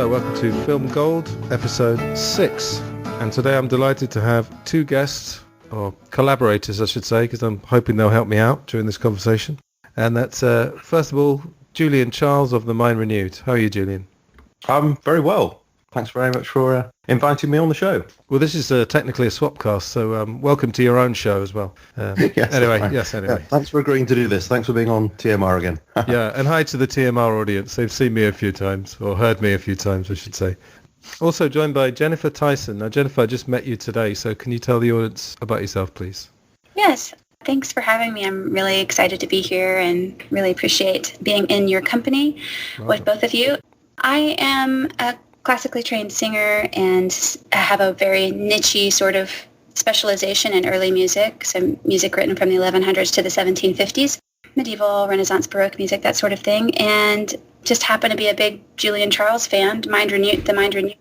Hello, welcome to Film Gold, episode 6. And today I'm delighted to have two guests, or collaborators I should say, because I'm hoping they'll help me out during this conversation. And that's, first of all, Julian Charles of The Mind Renewed. How are you, Julian? I'm very well. Thanks very much for inviting me on the show. Well, this is technically a swapcast, so welcome to your own show as well. Yes, anyway. Yeah, thanks for agreeing to do this. Thanks for being on TMR again. Yeah, and hi to the TMR audience. They've seen me a few times, or heard me a few times, I should say. Also joined by Jenifer Thyssen. Now, Jenifer, I just met you today, so can you tell the audience about yourself, please? Yes, thanks for having me. I'm really excited to be here and really appreciate being in your company with both of you. I am a classically trained singer and I have a very niche-y sort of specialization in early music, so music written from the 1100s to the 1750s, medieval, Renaissance, Baroque music, that sort of thing, and just happen to be a big Julian Charles fan, the Mind Renewed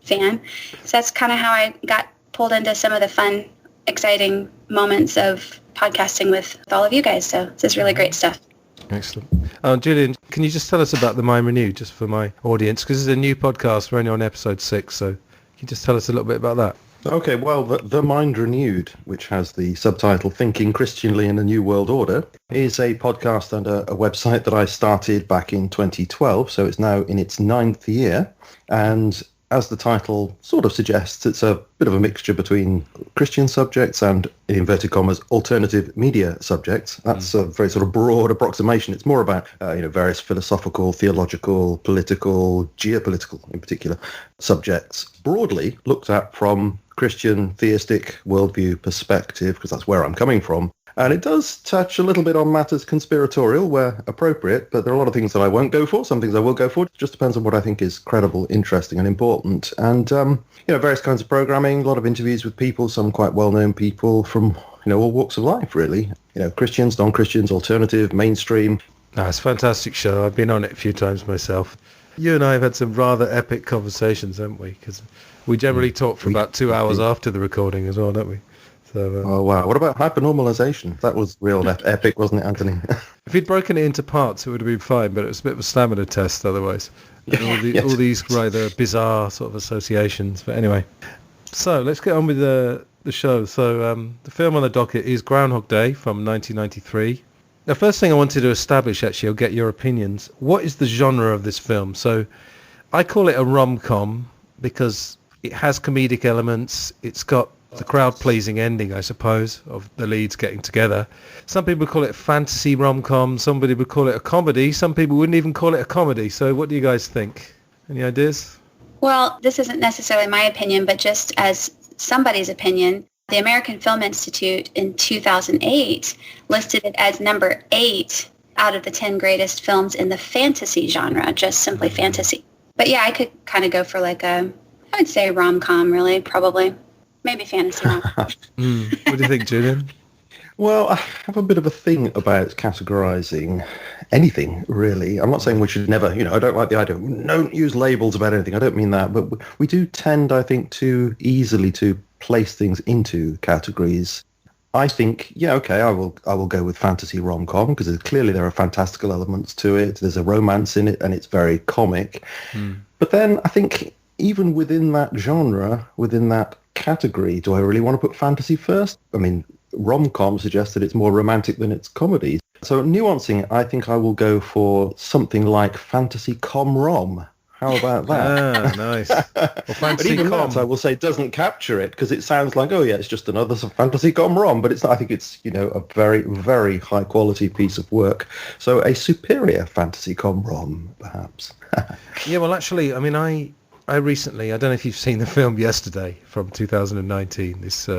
fan. So that's kind of how I got pulled into some of the fun, exciting moments of podcasting with all of you guys. So this is really great stuff. Excellent. Julian, can you just tell us about The Mind Renewed, just for my audience? Because this is a new podcast. We're only on episode 6, so can you just tell us a little bit about that? Okay, well, the Mind Renewed, which has the subtitle Thinking Christianly in a New World Order, is a podcast and a website that I started back in 2012, so it's now in its 9th year. And as the title sort of suggests, it's a bit of a mixture between Christian subjects and, in inverted commas, alternative media subjects. That's a very sort of broad approximation. It's more about, various philosophical, theological, political, geopolitical, in particular, subjects, broadly looked at from Christian theistic worldview perspective, because that's where I'm coming from. And it does touch a little bit on matters conspiratorial where appropriate, but there are a lot of things that I won't go for, some things I will go for. It just depends on what I think is credible, interesting and important. And, various kinds of programming, a lot of interviews with people, some quite well-known people from, all walks of life, really. Christians, non-Christians, alternative, mainstream. It's a fantastic show. I've been on it a few times myself. You and I have had some rather epic conversations, haven't we? Because we generally talk for about 2 hours after the recording as well, don't we? So, oh, wow. What about hypernormalization? That was real epic, wasn't it, Anthony? If he'd broken it into parts, it would have been fine, but it was a bit of a stamina test otherwise. All these rather bizarre sort of associations. But anyway, so let's get on with the show. So the film on the docket is Groundhog Day from 1993. The first thing I wanted to establish, actually, I'll get your opinions. What is the genre of this film? So I call it a rom-com because it has comedic elements. It's got the crowd-pleasing ending, I suppose, of the leads getting together. Some people call it fantasy rom-com. Somebody would call it a comedy. Some people wouldn't even call it a comedy. So what do you guys think? Any ideas? Well, this isn't necessarily my opinion, but just as somebody's opinion, the American Film Institute in 2008 listed it as number 8 out of the 10 greatest films in the fantasy genre, just simply fantasy. But yeah, I could kind of go for I would say rom-com, really, probably. Maybe fantasy rom-com. What do you think, Julian? Well, I have a bit of a thing about categorizing anything, really. I'm not saying we should never, I don't like the idea of don't use labels about anything. I don't mean that. But we do tend, I think, too easily to place things into categories. I think, I will go with fantasy rom-com because clearly there are fantastical elements to it. There's a romance in it and it's very comic. But then I think even within that genre, within that category, do I really want to put fantasy first? I mean, rom-com suggests that it's more romantic than it's comedy. So nuancing, I think I will go for something like fantasy com-rom. How about that? Nice. Well, but even that, I will say, doesn't capture it because it sounds like, it's just another fantasy com-rom. But it's not. I think it's, a very, very high-quality piece of work. So a superior fantasy com-rom, perhaps. Yeah, well, actually, I mean, I recently, I don't know if you've seen the film Yesterday from 2019, this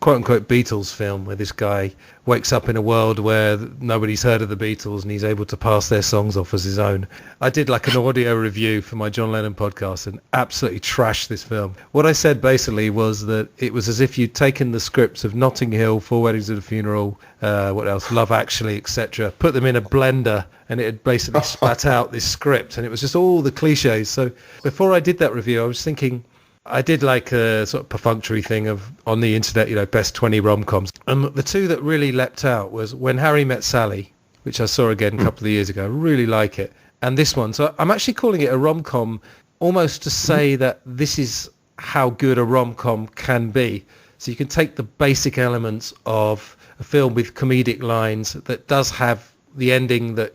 quote-unquote Beatles film where this guy wakes up in a world where nobody's heard of the Beatles and he's able to pass their songs off as his own. I did an audio review for my John Lennon podcast and absolutely trashed this film. What I said basically was that it was as if you'd taken the scripts of Notting Hill, Four Weddings and a Funeral, what else, Love Actually, etc., put them in a blender and it had basically spat out this script and it was just all the cliches. So before I did that review, I was thinking, I did a sort of perfunctory thing of on the internet, best 20 rom-coms. And the two that really leapt out was When Harry Met Sally, which I saw again a couple of years ago. I really like it. And this one. So I'm actually calling it a rom-com almost to say that this is how good a rom-com can be. So you can take the basic elements of a film with comedic lines that does have the ending that,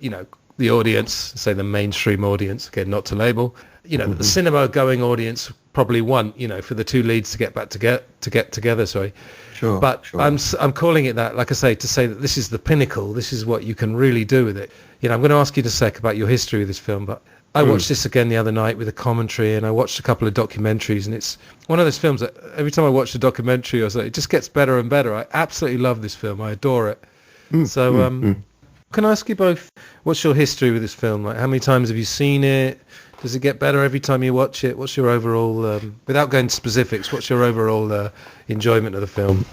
the audience, say the mainstream audience, again, not to label, the cinema-going audience probably want, for the two leads to get back to get together. Sorry, sure. But sure. I'm calling it that, like I say, to say that this is the pinnacle. This is what you can really do with it. I'm going to ask you in a sec about your history with this film, but I watched this again the other night with a commentary, and I watched a couple of documentaries, and it's one of those films that every time I watch a documentary or so, it just gets better and better. I absolutely love this film. I adore it. Can I ask you both, what's your history with this film? Like, how many times have you seen it? Does it get better every time you watch it? What's your overall, without going to specifics, what's your overall enjoyment of the film?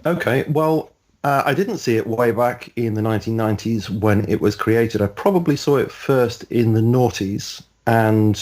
Okay, well, I didn't see it way back in the 1990s when it was created. I probably saw it first in the noughties and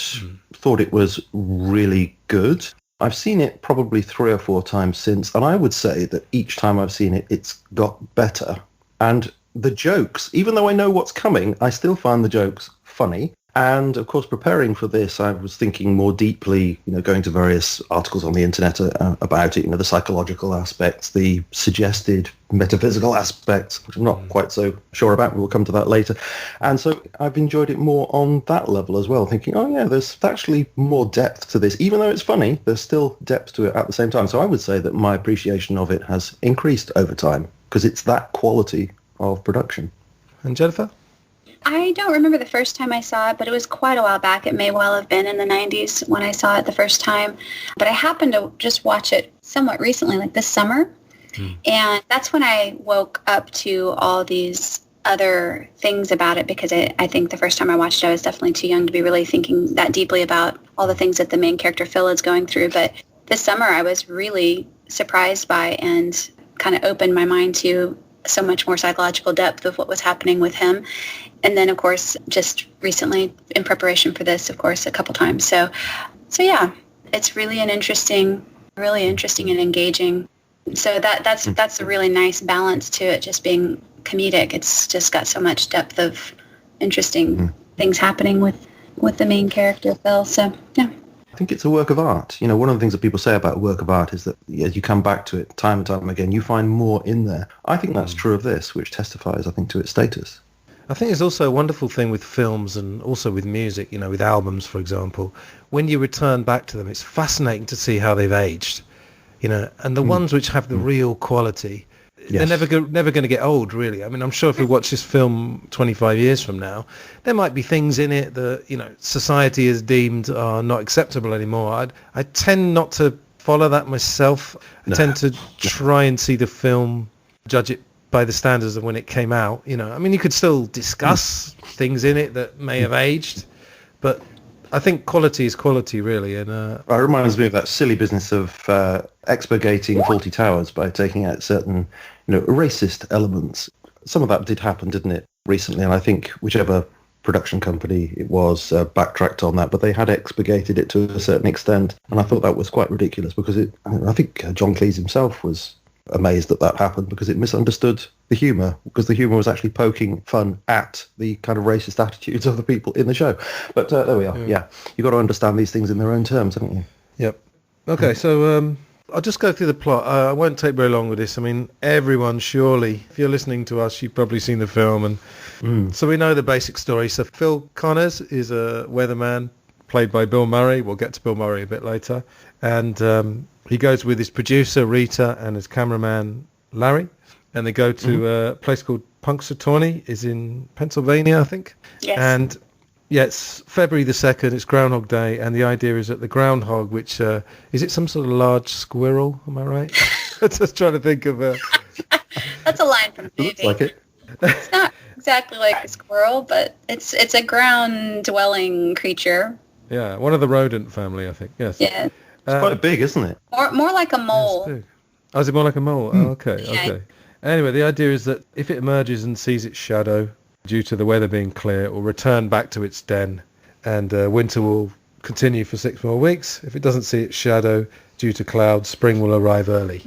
thought it was really good. I've seen it probably 3 or 4 times since, and I would say that each time I've seen it, it's got better. And the jokes, even though I know what's coming, I still find the jokes funny. And of course, preparing for this, I was thinking more deeply, going to various articles on the internet about it, the psychological aspects, the suggested metaphysical aspects, which I'm not quite so sure about. We'll come to that later. And so I've enjoyed it more on that level as well, thinking, oh yeah, there's actually more depth to this. Even though it's funny, there's still depth to it at the same time. So I would say that my appreciation of it has increased over time because it's that quality of production. And Jenifer? I don't remember the first time I saw it, but it was quite a while back. It may well have been in the 90s when I saw it the first time. But I happened to just watch it somewhat recently, like this summer. And that's when I woke up to all these other things about it, because I think the first time I watched it, I was definitely too young to be really thinking that deeply about all the things that the main character Phil is going through. But this summer I was really surprised by and kind of opened my mind to so much more psychological depth of what was happening with him. And then, of course, just recently in preparation for this, of course, a couple times. So yeah, it's really interesting and engaging. So that's a really nice balance to it, just being comedic. It's just got so much depth of interesting things happening with the main character, Phil. So, yeah. I think it's a work of art. One of the things that people say about a work of art is that as you come back to it time and time again, you find more in there. I think that's true of this, which testifies, I think, to its status. I think it's also a wonderful thing with films and also with music, with albums, for example. When you return back to them, it's fascinating to see how they've aged, and the ones which have the real quality, they're never going to get old, really. I mean, I'm sure if we watch this film 25 years from now, there might be things in it that, society has deemed are not acceptable anymore. I tend not to follow that myself. I tend to try and see the film, judge it by the standards of when it came out. I mean, you could still discuss things in it that may have aged, but I think quality is quality, really. And it reminds me of that silly business of expurgating Fawlty Towers by taking out certain, racist elements. Some of that did happen, didn't it, recently? And I think whichever production company it was backtracked on that, but they had expurgated it to a certain extent. And I thought that was quite ridiculous because I think John Cleese himself was amazed that happened because it misunderstood the humour, because the humour was actually poking fun at the kind of racist attitudes of the people in the show. But there we are. Yeah, you've got to understand these things in their own terms, haven't you? Yep. Okay, so I'll just go through the plot. I won't take very long with this. I mean, everyone, surely, if you're listening to us, you've probably seen the film. And so we know the basic story. So Phil Connors is a weatherman played by Bill Murray. We'll get to Bill Murray a bit later. And he goes with his producer, Rita, and his cameraman, Larry. And they go to a place called Punxsutawney, is in Pennsylvania, I think. Yes. And it's February the 2nd, it's Groundhog Day, and the idea is that the groundhog, which, is it some sort of large squirrel, am I right? Just trying to think of a... That's a line from the movie. Looks like it. It's not exactly like a squirrel, but it's a ground-dwelling creature. Yeah, one of the rodent family, I think, yes. Yeah. It's quite big, isn't it? More like a mole. Yes, oh, is it more like a mole? Oh, okay. Anyway, the idea is that if it emerges and sees its shadow, due to the weather being clear, it will return back to its den, and winter will continue for 6 more weeks. If it doesn't see its shadow, due to clouds, spring will arrive early.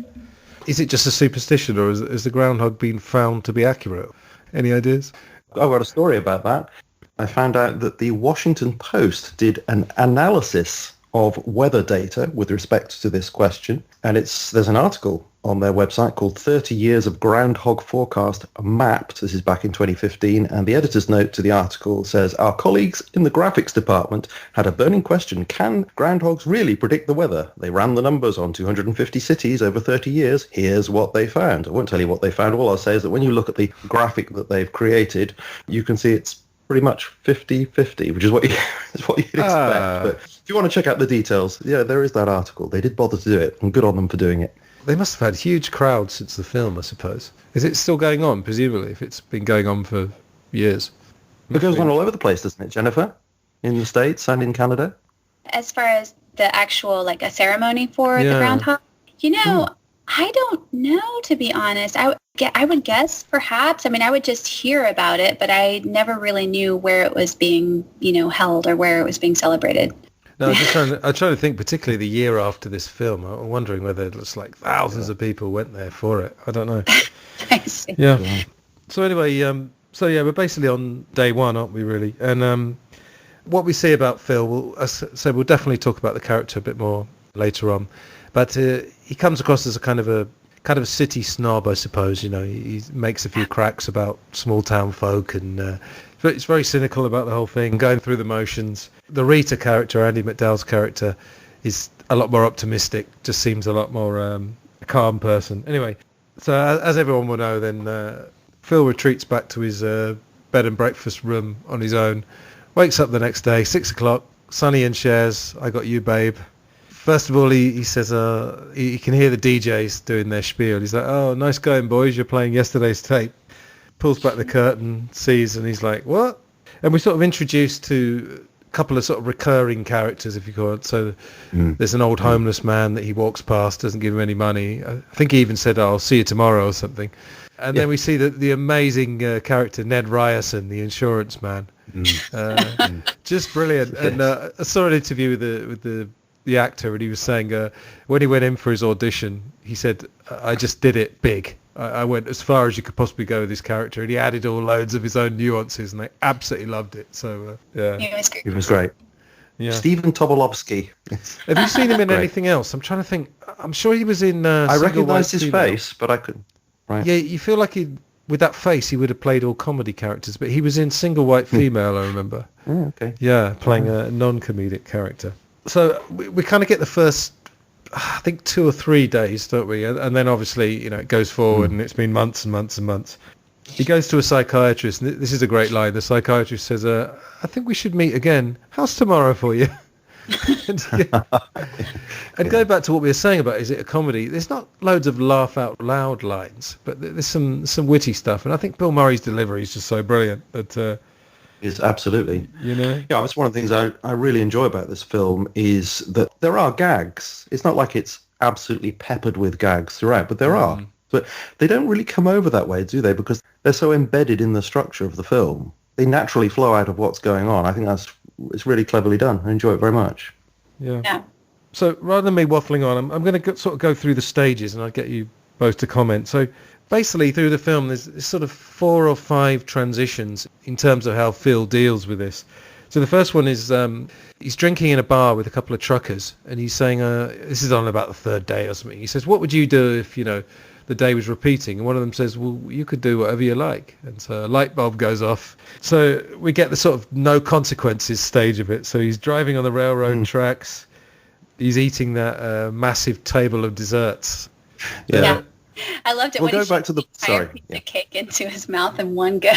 Is it just a superstition, or has the groundhog been found to be accurate? Any ideas? I've got a story about that. I found out that the Washington Post did an analysis of weather data with respect to this question, and there's an article on their website called 30 Years of Groundhog Forecast Mapped. This is back in 2015, and the editor's note to the article says, our colleagues in the graphics department had a burning question: can groundhogs really predict the weather? They ran the numbers on 250 cities over 30 years. Here's what they found. I won't tell you what they found. All I'll say is that when you look at the graphic that they've created, you can see it's pretty much 50-50, which is what you'd expect. But if you want to check out the details, yeah, there is that article. They did bother to do it, and good on them for doing it. They must have had huge crowds since the film, I suppose. Is it still going on, presumably, if it's been going on for years? It goes on all over the place, doesn't it, Jenifer? In the States and in Canada? As far as the actual, like, a ceremony for the groundhog, I don't know, to be honest. I would guess, perhaps. I mean, I would just hear about it, but I never really knew where it was being, held or where it was being celebrated. No, I'm trying to think, particularly the year after this film. I'm wondering whether it's like thousands of people went there for it. I don't know. I see. Yeah. So anyway, we're basically on day one, aren't we, really? And what we see about Phil, we'll definitely talk about the character a bit more later on. But he comes across as a kind of a city snob, I suppose. He makes a few cracks about small town folk, and it's very cynical about the whole thing, going through the motions. The Rita character, Andy McDowell's character, is a lot more optimistic, just seems a lot more a calm person. Anyway, so as everyone will know, then Phil retreats back to his bed and breakfast room on his own, wakes up the next day, 6 o'clock, sunny and shares, I got you, babe. First of all, he says he can hear the DJs doing their spiel. He's like, oh, nice going, boys, you're playing yesterday's tape. Pulls back the curtain, sees, and he's like, what? And we're sort of introduced to a couple of sort of recurring characters, if you call it. So there's an old homeless man that he walks past, doesn't give him any money. I think he even said, I'll see you tomorrow or something. And then we see the amazing character, Ned Ryerson, the insurance man. Just brilliant. Yes. And I saw an interview with the actor, and he was saying when he went in for his audition, he said, I just did it big. I went as far as you could possibly go with this character, and he added all loads of his own nuances, and they absolutely loved it. So, yeah. He was great. Yeah. Stephen Tobolowsky. Have you seen him in anything else? I'm trying to think. I'm sure he was in... I recognised his face, but I couldn't. Right. Yeah, you feel like with that face, he would have played all comedy characters, but he was in Single White Female, I remember. Oh, okay. Yeah, playing a non-comedic character. So we kind of get the first, I think, 2 or 3 days, don't we? And then obviously, it goes forward, and it's been months and months and months. He goes to a psychiatrist, and this is a great line. The psychiatrist says, I think we should meet again. How's tomorrow for you? And going back to what we were saying about, is it a comedy? There's not loads of laugh out loud lines, but there's some witty stuff. And I think Bill Murray's delivery is just so brilliant that... Is absolutely. Yeah, that's one of the things I really enjoy about this film is that there are gags. It's not like it's absolutely peppered with gags throughout, but there are. But they don't really come over that way, do they? Because they're so embedded in the structure of the film. They naturally flow out of what's going on. I think it's really cleverly done. I enjoy it very much. Yeah. So rather than me waffling on, I'm going to sort of go through the stages, and I'll get you both to comment. So basically, through the film, there's sort of 4 or 5 transitions in terms of how Phil deals with this. So the first one is he's drinking in a bar with a couple of truckers, and he's saying, this is on about the 3rd day or something. He says, what would you do if, the day was repeating? And one of them says, well, you could do whatever you like. And so a light bulb goes off. So we get the sort of no consequences stage of it. So he's driving on the railroad tracks. He's eating that massive table of desserts. Yeah. I loved it when he back to the piece of cake into his mouth in one go.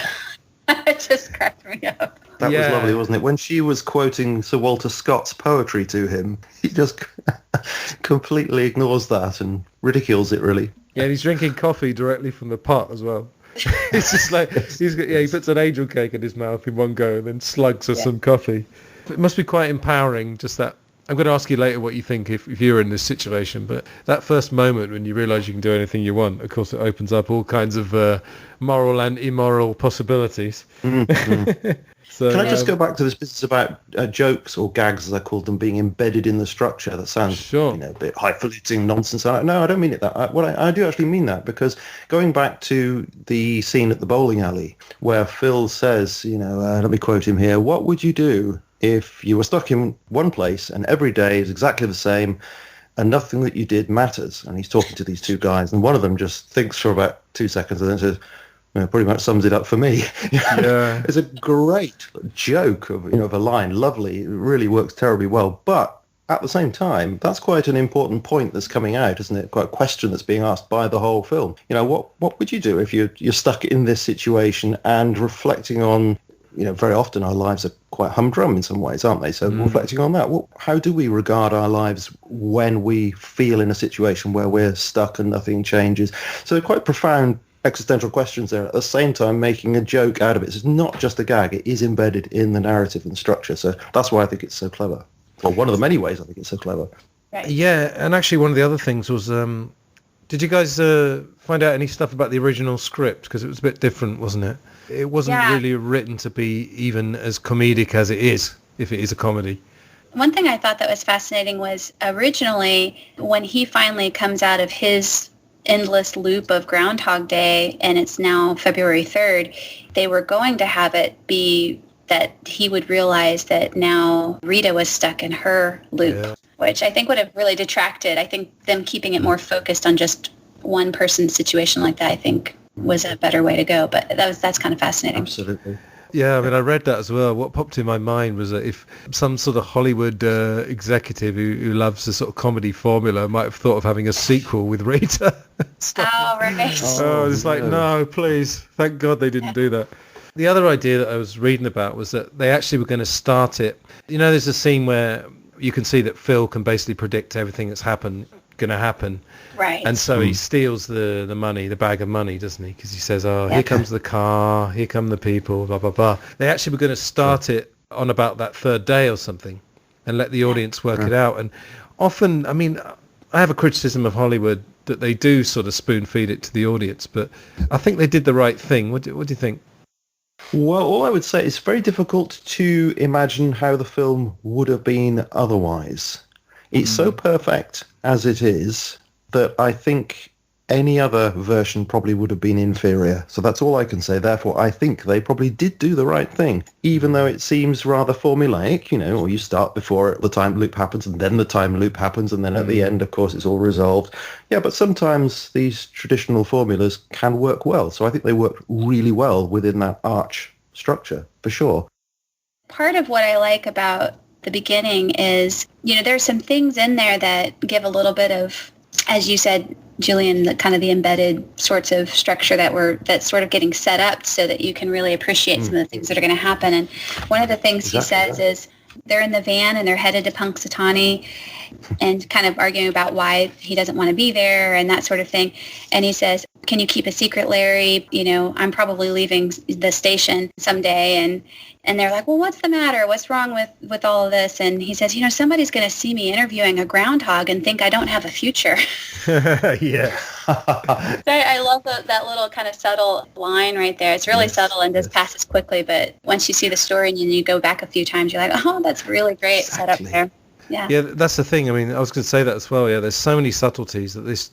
It just cracked me up. That was lovely, wasn't it? When she was quoting Sir Walter Scott's poetry to him, he just completely ignores that and ridicules it, really. Yeah, and he's drinking coffee directly from the pot as well. It's just like, he puts an angel cake in his mouth in one go and then slugs for some coffee. It must be quite empowering, just that I'm going to ask you later what you think if you're in this situation, but that first moment when you realise you can do anything you want, of course, it opens up all kinds of moral and immoral possibilities. Mm-hmm. So, can I just go back to this business about jokes or gags, as I called them, being embedded in the structure? That sounds sure. A bit highfalutin nonsense. No, I don't mean it that. I do actually mean that, because going back to the scene at the bowling alley where Phil says, let me quote him here, "What would you do if you were stuck in one place and every day is exactly the same and nothing that you did matters?" And he's talking to these two guys, and one of them just thinks for about 2 seconds and then says, pretty much sums it up for me. Yeah. It's a great joke of a line, lovely. It really works terribly well. But at the same time, that's quite an important point that's coming out, isn't it? Quite a question that's being asked by the whole film. What would you do if you're stuck in this situation, and reflecting on, very often our lives are quite humdrum in some ways, aren't they? So reflecting on that, how do we regard our lives when we feel in a situation where we're stuck and nothing changes? So they're quite profound existential questions there, at the same time making a joke out of it. So it's not just a gag, it is embedded in the narrative and structure. So that's why I think it's so clever. Well, one of the many ways I think it's so clever. Right. Yeah, and actually one of the other things was, did you guys find out any stuff about the original script? Because it was a bit different, wasn't it? It wasn't really written to be even as comedic as it is, if it is a comedy. One thing I thought that was fascinating was originally when he finally comes out of his endless loop of Groundhog Day, and it's now February 3rd, they were going to have it be that he would realize that now Rita was stuck in her loop, which I think would have really detracted. I think them keeping it more focused on just one person's situation like that, I think, was a better way to go. But that's kind of fascinating. Absolutely. Yeah, I mean, I read that as well. What popped in my mind was that if some sort of Hollywood executive who loves the sort of comedy formula might have thought of having a sequel with Rita. Oh, right. It's like, no, please. Thank God they didn't do that. The other idea that I was reading about was that they actually were going to start it. There's a scene where you can see that Phil can basically predict everything that's going to happen. Right. And so he steals the money, the bag of money, doesn't he? Because he says, here comes the car, here come the people, blah, blah, blah. They actually were going to start it on about that third day or something and let the audience work it out. And often, I mean, I have a criticism of Hollywood that they do sort of spoon feed it to the audience, but I think they did the right thing. What do you think? Well, all I would say is very difficult to imagine how the film would have been otherwise. It's so perfect as it is that I think any other version probably would have been inferior. So that's all I can say. Therefore, I think they probably did do the right thing, even though it seems rather formulaic, or you start before the time loop happens and then the time loop happens and then at the end, of course, it's all resolved. Yeah, but sometimes these traditional formulas can work well. So I think they work really well within that arch structure, for sure. Part of what I like about the beginning is, there's some things in there that give a little bit of, as you said, Julian, the kind of the embedded sorts of structure that's sort of getting set up so that you can really appreciate some of the things that are going to happen. And one of the things he says is they're in the van and they're headed to Punxsutawney and kind of arguing about why he doesn't want to be there and that sort of thing. And he says, "Can you keep a secret, Larry? I'm probably leaving the station someday." And they're like, "Well, what's the matter? What's wrong with all of this?" And he says, "Somebody's going to see me interviewing a groundhog and think I don't have a future." Yeah. I love that little kind of subtle line right there. It's really subtle and just passes quickly. But once you see the story and you go back a few times, you're like, "Oh, that's really great set up there." Yeah. Yeah, that's the thing. I mean, I was going to say that as well. Yeah, there's so many subtleties that it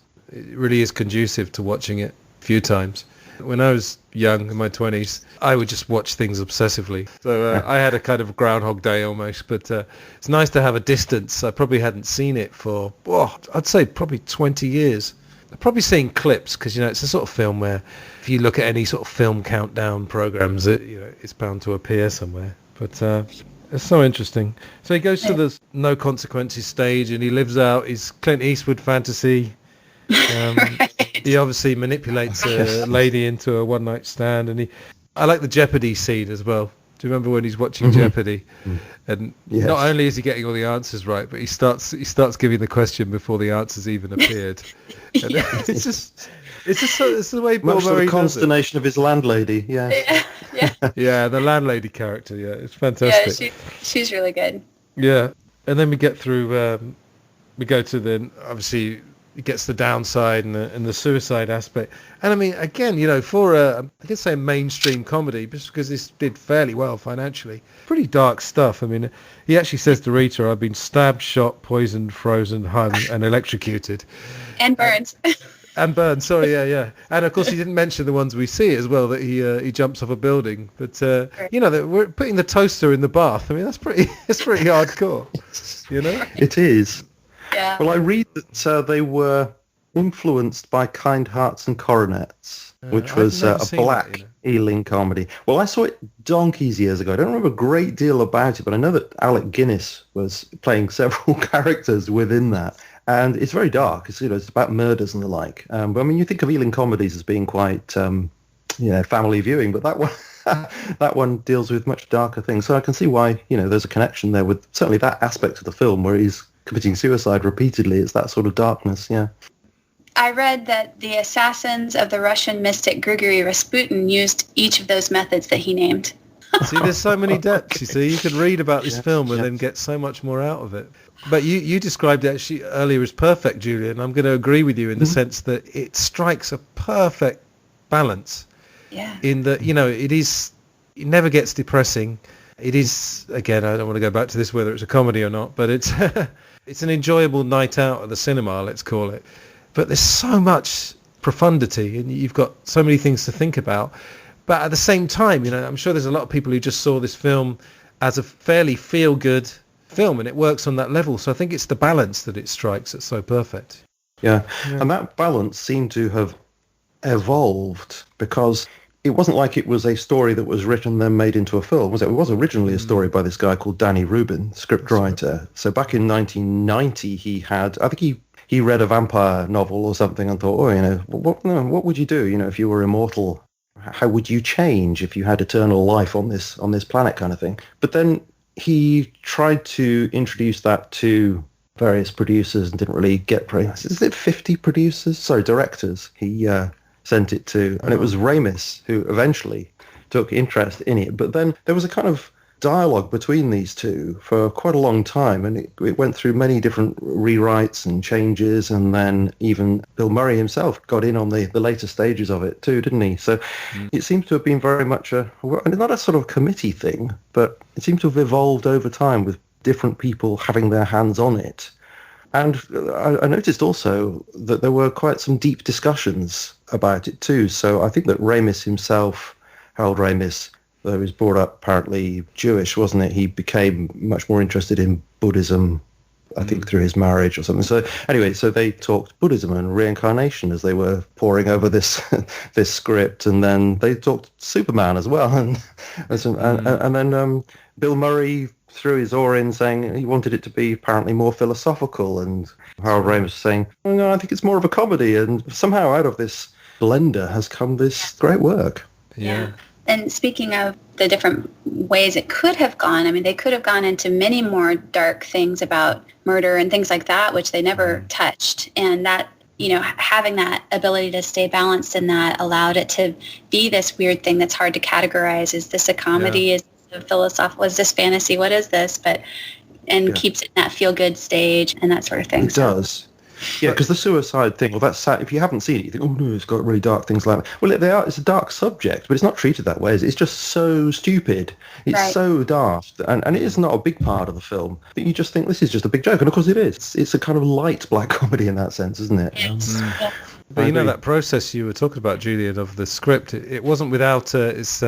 really is conducive to watching it a few times. When I was young, in my 20s, I would just watch things obsessively. So I had a kind of Groundhog Day almost, but it's nice to have a distance. I probably hadn't seen it for, I'd say probably 20 years. I've probably seen clips because, it's a sort of film where if you look at any sort of film countdown programs, it's bound to appear somewhere. But it's so interesting. So he goes to the no consequences stage and he lives out his Clint Eastwood fantasy. Right. He obviously manipulates a lady into a one-night stand, and I like the Jeopardy scene as well. Do you remember when he's watching Jeopardy? And not only is he getting all the answers right, but he starts giving the question before the answers even appeared. And it's the way Bill Much to Murray the consternation of his landlady. Yeah. Yeah. Yeah, the landlady character. Yeah, it's fantastic. Yeah, she's really good. Yeah. And then we get through, we go to the, obviously, it gets the downside and the suicide aspect. And I mean, again, for I could say a mainstream comedy, just because this did fairly well financially, pretty dark stuff. I mean, he actually says to Rita, I've been stabbed, shot, poisoned, frozen, hung, and electrocuted. And burned. And burned, sorry, yeah. And of course, he didn't mention the ones we see as well, that he jumps off a building. But, that we're putting the toaster in the bath. I mean, that's pretty hardcore, It is. Yeah. Well, I read that they were influenced by Kind Hearts and Coronets, which was a black Ealing comedy. Well, I saw it donkeys years ago. I don't remember a great deal about it, but I know that Alec Guinness was playing several characters within that. And it's very dark. It's it's about murders and the like. But I mean, you think of Ealing comedies as being quite family viewing, but that one that one deals with much darker things. So I can see why there's a connection there with certainly that aspect of the film where he's committing suicide repeatedly. It's that sort of darkness. Yeah. I read that the assassins of the Russian mystic Grigory Rasputin used each of those methods that he named. See, there's so many depths. You see, you could read about this film and then get so much more out of it. But you described it actually earlier as perfect, Julian. I'm going to agree with you in the sense that it strikes a perfect balance. Yeah. In that, it never gets depressing. It is, again, I don't want to go back to this whether it's a comedy or not, but it's it's an enjoyable night out at the cinema, let's call it. But there's so much profundity and you've got so many things to think about. But at the same time, I'm sure there's a lot of people who just saw this film as a fairly feel-good film, and it works on that level. So I think it's the balance that it strikes that's so perfect. Yeah, and that balance seemed to have evolved because it wasn't like it was a story that was written then made into a film, was it? It was originally a story by this guy called Danny Rubin, scriptwriter. So back in 1990, I think he read a vampire novel or something and thought, what would you do, if you were immortal? How would you change if you had eternal life on this planet kind of thing? But then he tried to introduce that to various producers and didn't really get is it 50 directors he sent it to, and it was Ramis who eventually took interest in it. But then there was a kind of dialogue between these two for quite a long time, and it went through many different rewrites and changes, and then even Bill Murray himself got in on the later stages of it too, didn't he? So it seems to have been very much not a sort of committee thing, but it seems to have evolved over time with different people having their hands on it. And I noticed also that there were quite some deep discussions about it too. So I think that Ramis himself, Harold Ramis, though he was brought up apparently Jewish, wasn't it? He became much more interested in Buddhism, I think, through his marriage or something. So anyway, so they talked Buddhism and reincarnation as they were poring over this this script, and then they talked Superman as well, and then Bill Murray threw his oar in, saying he wanted it to be apparently more philosophical, and Harold Ramis was saying, no, I think it's more of a comedy, and somehow out of this blender has come this great work. Yeah. And speaking of the different ways it could have gone, I mean, they could have gone into many more dark things about murder and things like that, which they never touched. And that, having that ability to stay balanced in that allowed it to be this weird thing that's hard to categorize. Is this a comedy? Yeah. Is this a philosophical? Is this fantasy? What is this? Keeps it in that feel-good stage and that sort of thing. It does. Yeah, because the suicide thing, well, that's sad. If you haven't seen it, you think, oh no, it's got really dark things like that. Well, it's a dark subject, but it's not treated that way. It's just so stupid. It's so daft, and it is not a big part of the film. But you just think this is just a big joke, and of course it is. It's a kind of light black comedy in that sense, isn't it? Yes. Yeah. But that process you were talking about, Julian, of the script, it wasn't without its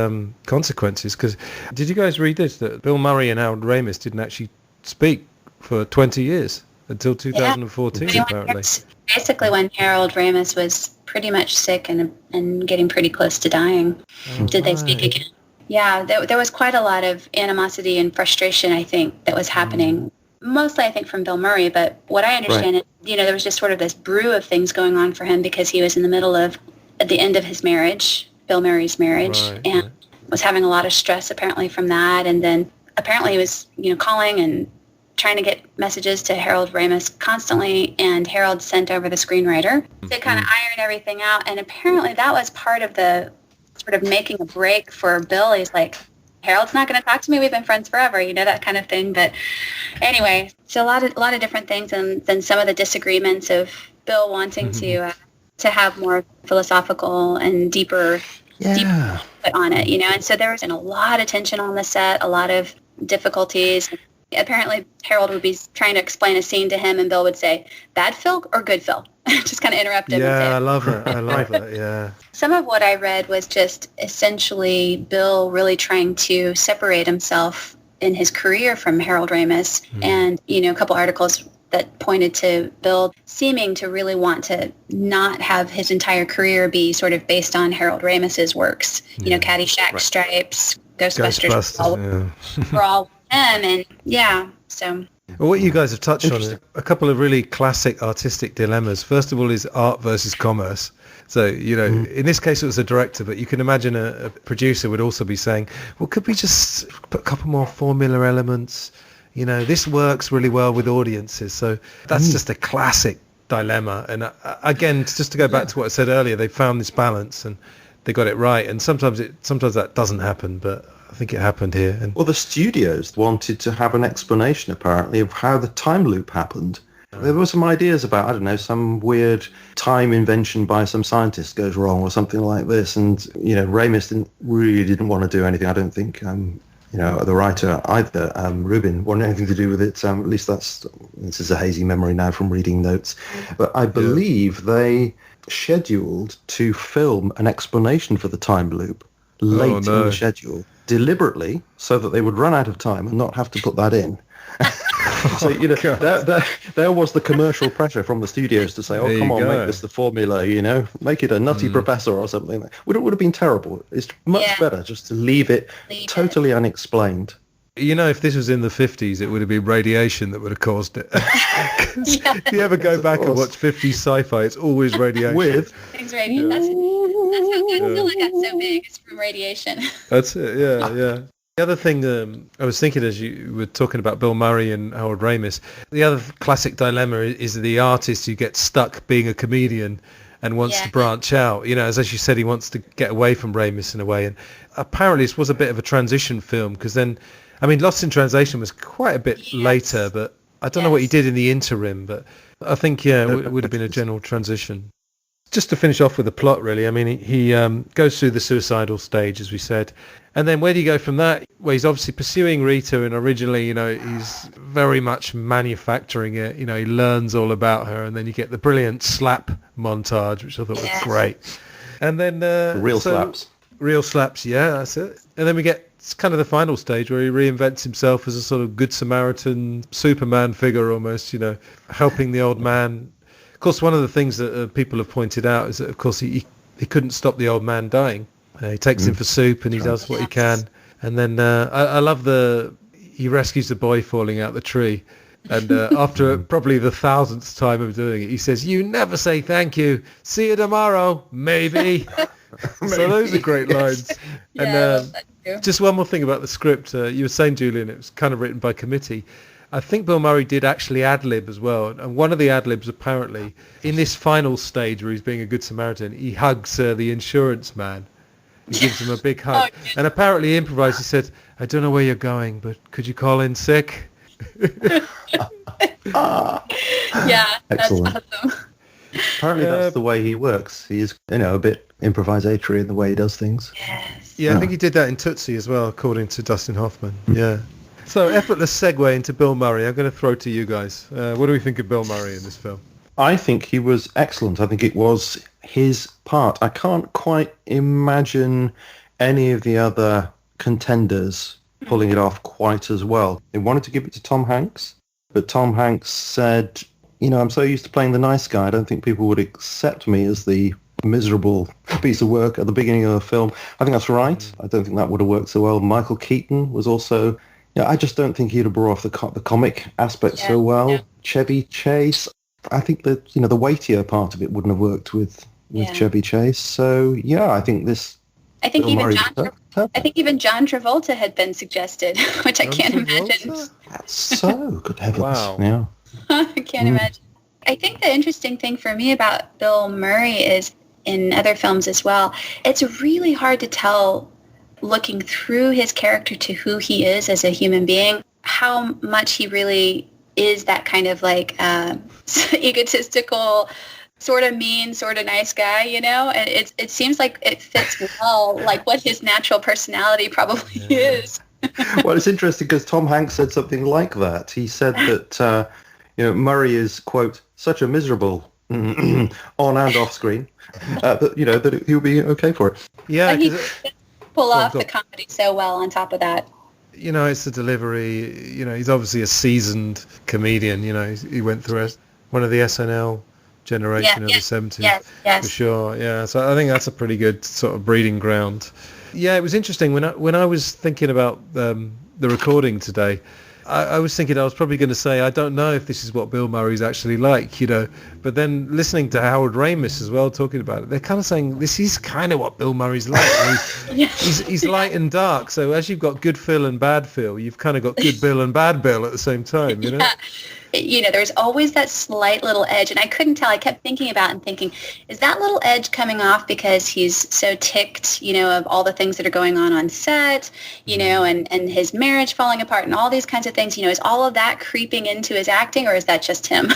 consequences. Because did you guys read this, that Bill Murray and Harold Ramis didn't actually speak for 20 years? Until 2014, apparently. Basically, when Harold Ramis was pretty much sick and getting pretty close to dying, did they speak again? Yeah, there was quite a lot of animosity and frustration, I think, that was happening. Mostly, I think, from Bill Murray. But what I understand is, there was just sort of this brew of things going on for him because he was in the middle of, at the end of his marriage, Bill Murray's marriage, and was having a lot of stress, apparently, from that. And then apparently he was, calling and trying to get messages to Harold Ramis constantly, and Harold sent over the screenwriter to kind of iron everything out. And apparently that was part of the sort of making a break for Bill. He's like, Harold's not going to talk to me. We've been friends forever, that kind of thing. But anyway, so a lot of different things, and then some of the disagreements of Bill wanting to have more philosophical and deeper put on it, And so there was a lot of tension on the set, a lot of difficulties. Apparently, Harold would be trying to explain a scene to him, and Bill would say, "Bad Phil or good Phil?" Just kind of interrupt him. Yeah, I love it. I love it. Yeah. Some of what I read was just essentially Bill really trying to separate himself in his career from Harold Ramis, and a couple articles that pointed to Bill seeming to really want to not have his entire career be sort of based on Harold Ramis's works. Caddyshack, Stripes, Ghostbusters, were all him, and so. Well, what you guys have touched on, a couple of really classic artistic dilemmas. First of all is art versus commerce. So, in this case it was a director, but you can imagine a producer would also be saying, well, could we just put a couple more formula elements? This works really well with audiences. So that's just a classic dilemma. And again, just to go back to what I said earlier, they found this balance and they got it right. And sometimes that doesn't happen, but I think it happened here. And well, the studios wanted to have an explanation, apparently, of how the time loop happened. There were some ideas about, I don't know, some weird time invention by some scientist goes wrong or something like this. And, Ramis didn't want to do anything. I don't think, the writer either, Rubin, wanted anything to do with it. At least this is a hazy memory now from reading notes. But I believe they scheduled to film an explanation for the time loop late in the schedule, deliberately, so that they would run out of time and not have to put that in. So there was the commercial pressure from the studios to say, "Oh, come on, make this the formula, make it a Nutty Professor or something." It would have been terrible. It's much better just to leave it totally unexplained. If this was in the 50s, it would have been radiation that would have caused it. If you ever go back and watch 50s sci-fi, it's always radiation. It's radiation. That's how Godzilla got so big. It's from radiation. That's it. Yeah. The other thing I was thinking as you were talking about Bill Murray and Harold Ramis, the other classic dilemma is the artist who gets stuck being a comedian and wants to branch out. As you said, he wants to get away from Ramis in a way. And apparently this was a bit of a transition film because then, Lost in Translation was quite a bit later, but I don't know what he did in the interim, but I think, it would have been a general transition. Just to finish off with the plot, really, he goes through the suicidal stage, as we said. And then where do you go from that? Well, he's obviously pursuing Rita, and originally, he's very much manufacturing it. He learns all about her, and then you get the brilliant slap montage, which I thought was great. And then... slaps. Real slaps, yeah, that's it. And then we get kind of the final stage where he reinvents himself as a sort of good Samaritan, Superman figure almost, helping the old man. Of course, one of the things that people have pointed out is that, of course, he couldn't stop the old man dying. He takes him for soup and he does what he can. And then I love he rescues the boy falling out the tree. And after probably the 1,000th time of doing it, he says, "You never say thank you. See you tomorrow, maybe." So those are great lines. And just one more thing about the script. You were saying, Julian, it was kind of written by committee. I think Bill Murray did actually ad-lib as well. And one of the ad-libs, apparently, in this final stage where he's being a good Samaritan, he hugs the insurance man. He gives him a big hug. And apparently he improvised. He said, "I don't know where you're going, but could you call in sick?" Excellent. That's awesome. Apparently that's the way he works. He is, a bit improvisatory in the way he does things. Yes. Yeah, I think he did that in Tootsie as well, according to Dustin Hoffman. Yeah. So, effortless segue into Bill Murray. I'm going to throw to you guys. What do we think of Bill Murray in this film? I think he was excellent. I think it was his part. I can't quite imagine any of the other contenders pulling it off quite as well. They wanted to give it to Tom Hanks, but Tom Hanks said, "I'm so used to playing the nice guy, I don't think people would accept me as the miserable piece of work at the beginning of the film." I think that's right. I don't think that would have worked so well. Michael Keaton was also... I just don't think he'd have brought off the comic aspect so well. Yeah. Chevy Chase, I think that, the weightier part of it wouldn't have worked with Chevy Chase. So, I think this... I think even John Travolta had been suggested, which I can't imagine. That's so good heavens. Wow. Yeah. I can't imagine. I think the interesting thing for me about Bill Murray is, in other films as well, it's really hard to tell looking through his character to who he is as a human being, how much he really is that kind of like egotistical, sort of mean, sort of nice guy, you know? And it seems like it fits well, like what his natural personality probably is. Well, it's interesting because Tom Hanks said something like that. He said that, Murray is, quote, such a miserable on and off screen, that, that he'll be okay for it. Yeah, he pull off the comedy so well on top of that. It's the delivery. He's obviously a seasoned comedian. He went through one of the SNL generation of the 70s, for sure. Yeah, so I think that's a pretty good sort of breeding ground. Yeah, it was interesting when I was thinking about the recording today. I was thinking I was probably going to say I don't know if this is what Bill Murray's actually like, but then listening to Harold Ramis as well talking about it, they're kind of saying this is kind of what Bill Murray's like. He's light and dark, so as you've got good Phil and bad Phil, you've kind of got good Bill and bad Bill at the same time, There's always that slight little edge, and I couldn't tell. I kept thinking about it and thinking, is that little edge coming off because he's so ticked, of all the things that are going on set, and his marriage falling apart and all these kinds of things, is all of that creeping into his acting, or is that just him?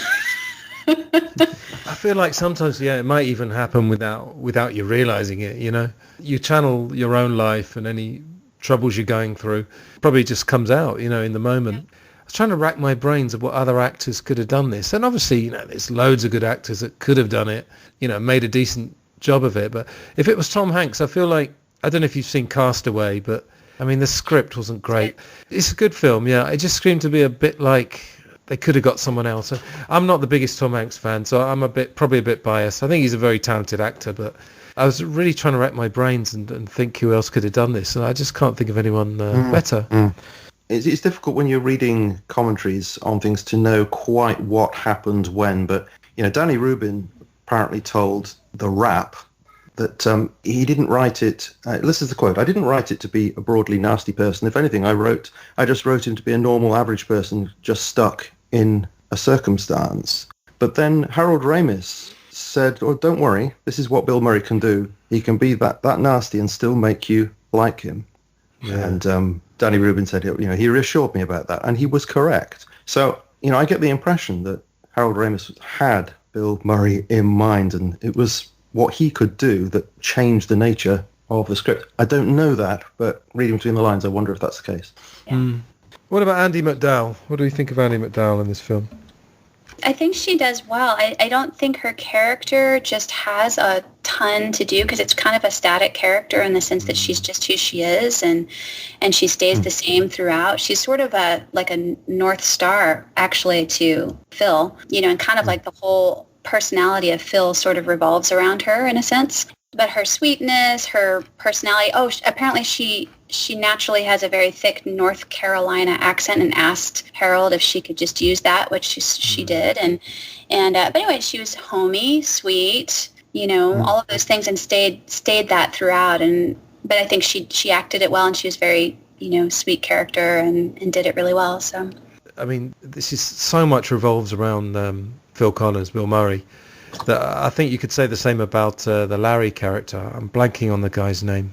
I feel like sometimes, it might even happen without you realizing it, You channel your own life and any troubles you're going through probably just comes out, in the moment. Yeah. I was trying to rack my brains of what other actors could have done this. And obviously, there's loads of good actors that could have done it, made a decent job of it. But if it was Tom Hanks, I feel like, I don't know if you've seen Castaway, but I mean, the script wasn't great. It's a good film, yeah. It just screamed to be a bit like they could have got someone else. I'm not the biggest Tom Hanks fan, so I'm probably a bit biased. I think he's a very talented actor, but I was really trying to rack my brains and think who else could have done this. And I just can't think of anyone better. It's difficult when you're reading commentaries on things to know quite what happened when, but, Danny Rubin apparently told The Wrap that he didn't write it, this is the quote, I didn't write it to be a broadly nasty person. If anything, I just wrote him to be a normal average person just stuck in a circumstance. But then Harold Ramis said, oh, don't worry, this is what Bill Murray can do. He can be that nasty and still make you like him. Yeah. And Danny Rubin said, he reassured me about that, and he was correct. So, I get the impression that Harold Ramis had Bill Murray in mind, and it was what he could do that changed the nature of the script. I don't know that, but reading between the lines, I wonder if that's the case. Yeah. What about Andie MacDowell? What do you think of Andie MacDowell in this film? I think she does well. I don't think her character just has a ton to do because it's kind of a static character in the sense that she's just who she is and she stays the same throughout. She's sort of like a North Star actually to Phil, and kind of like the whole personality of Phil sort of revolves around her in a sense. But her sweetness, her personality, apparently she naturally has a very thick North Carolina accent and asked Harold if she could just use that, which she did. But anyway, she was homey, sweet, all of those things and stayed that throughout. But I think she acted it well and she was very, sweet character and did it really well. So, I mean, this is so much revolves around Phil Connors, Bill Murray. That I think you could say the same about the Larry character. I'm blanking on the guy's name.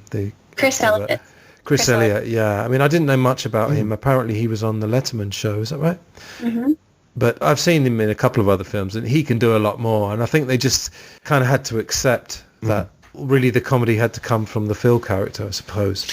Chris Elliott. Chris Elliott, yeah. I mean, I didn't know much about him. Apparently he was on the Letterman show, is that right? Mm-hmm. But I've seen him in a couple of other films, and he can do a lot more. And I think they just kind of had to accept that really the comedy had to come from the Phil character, I suppose.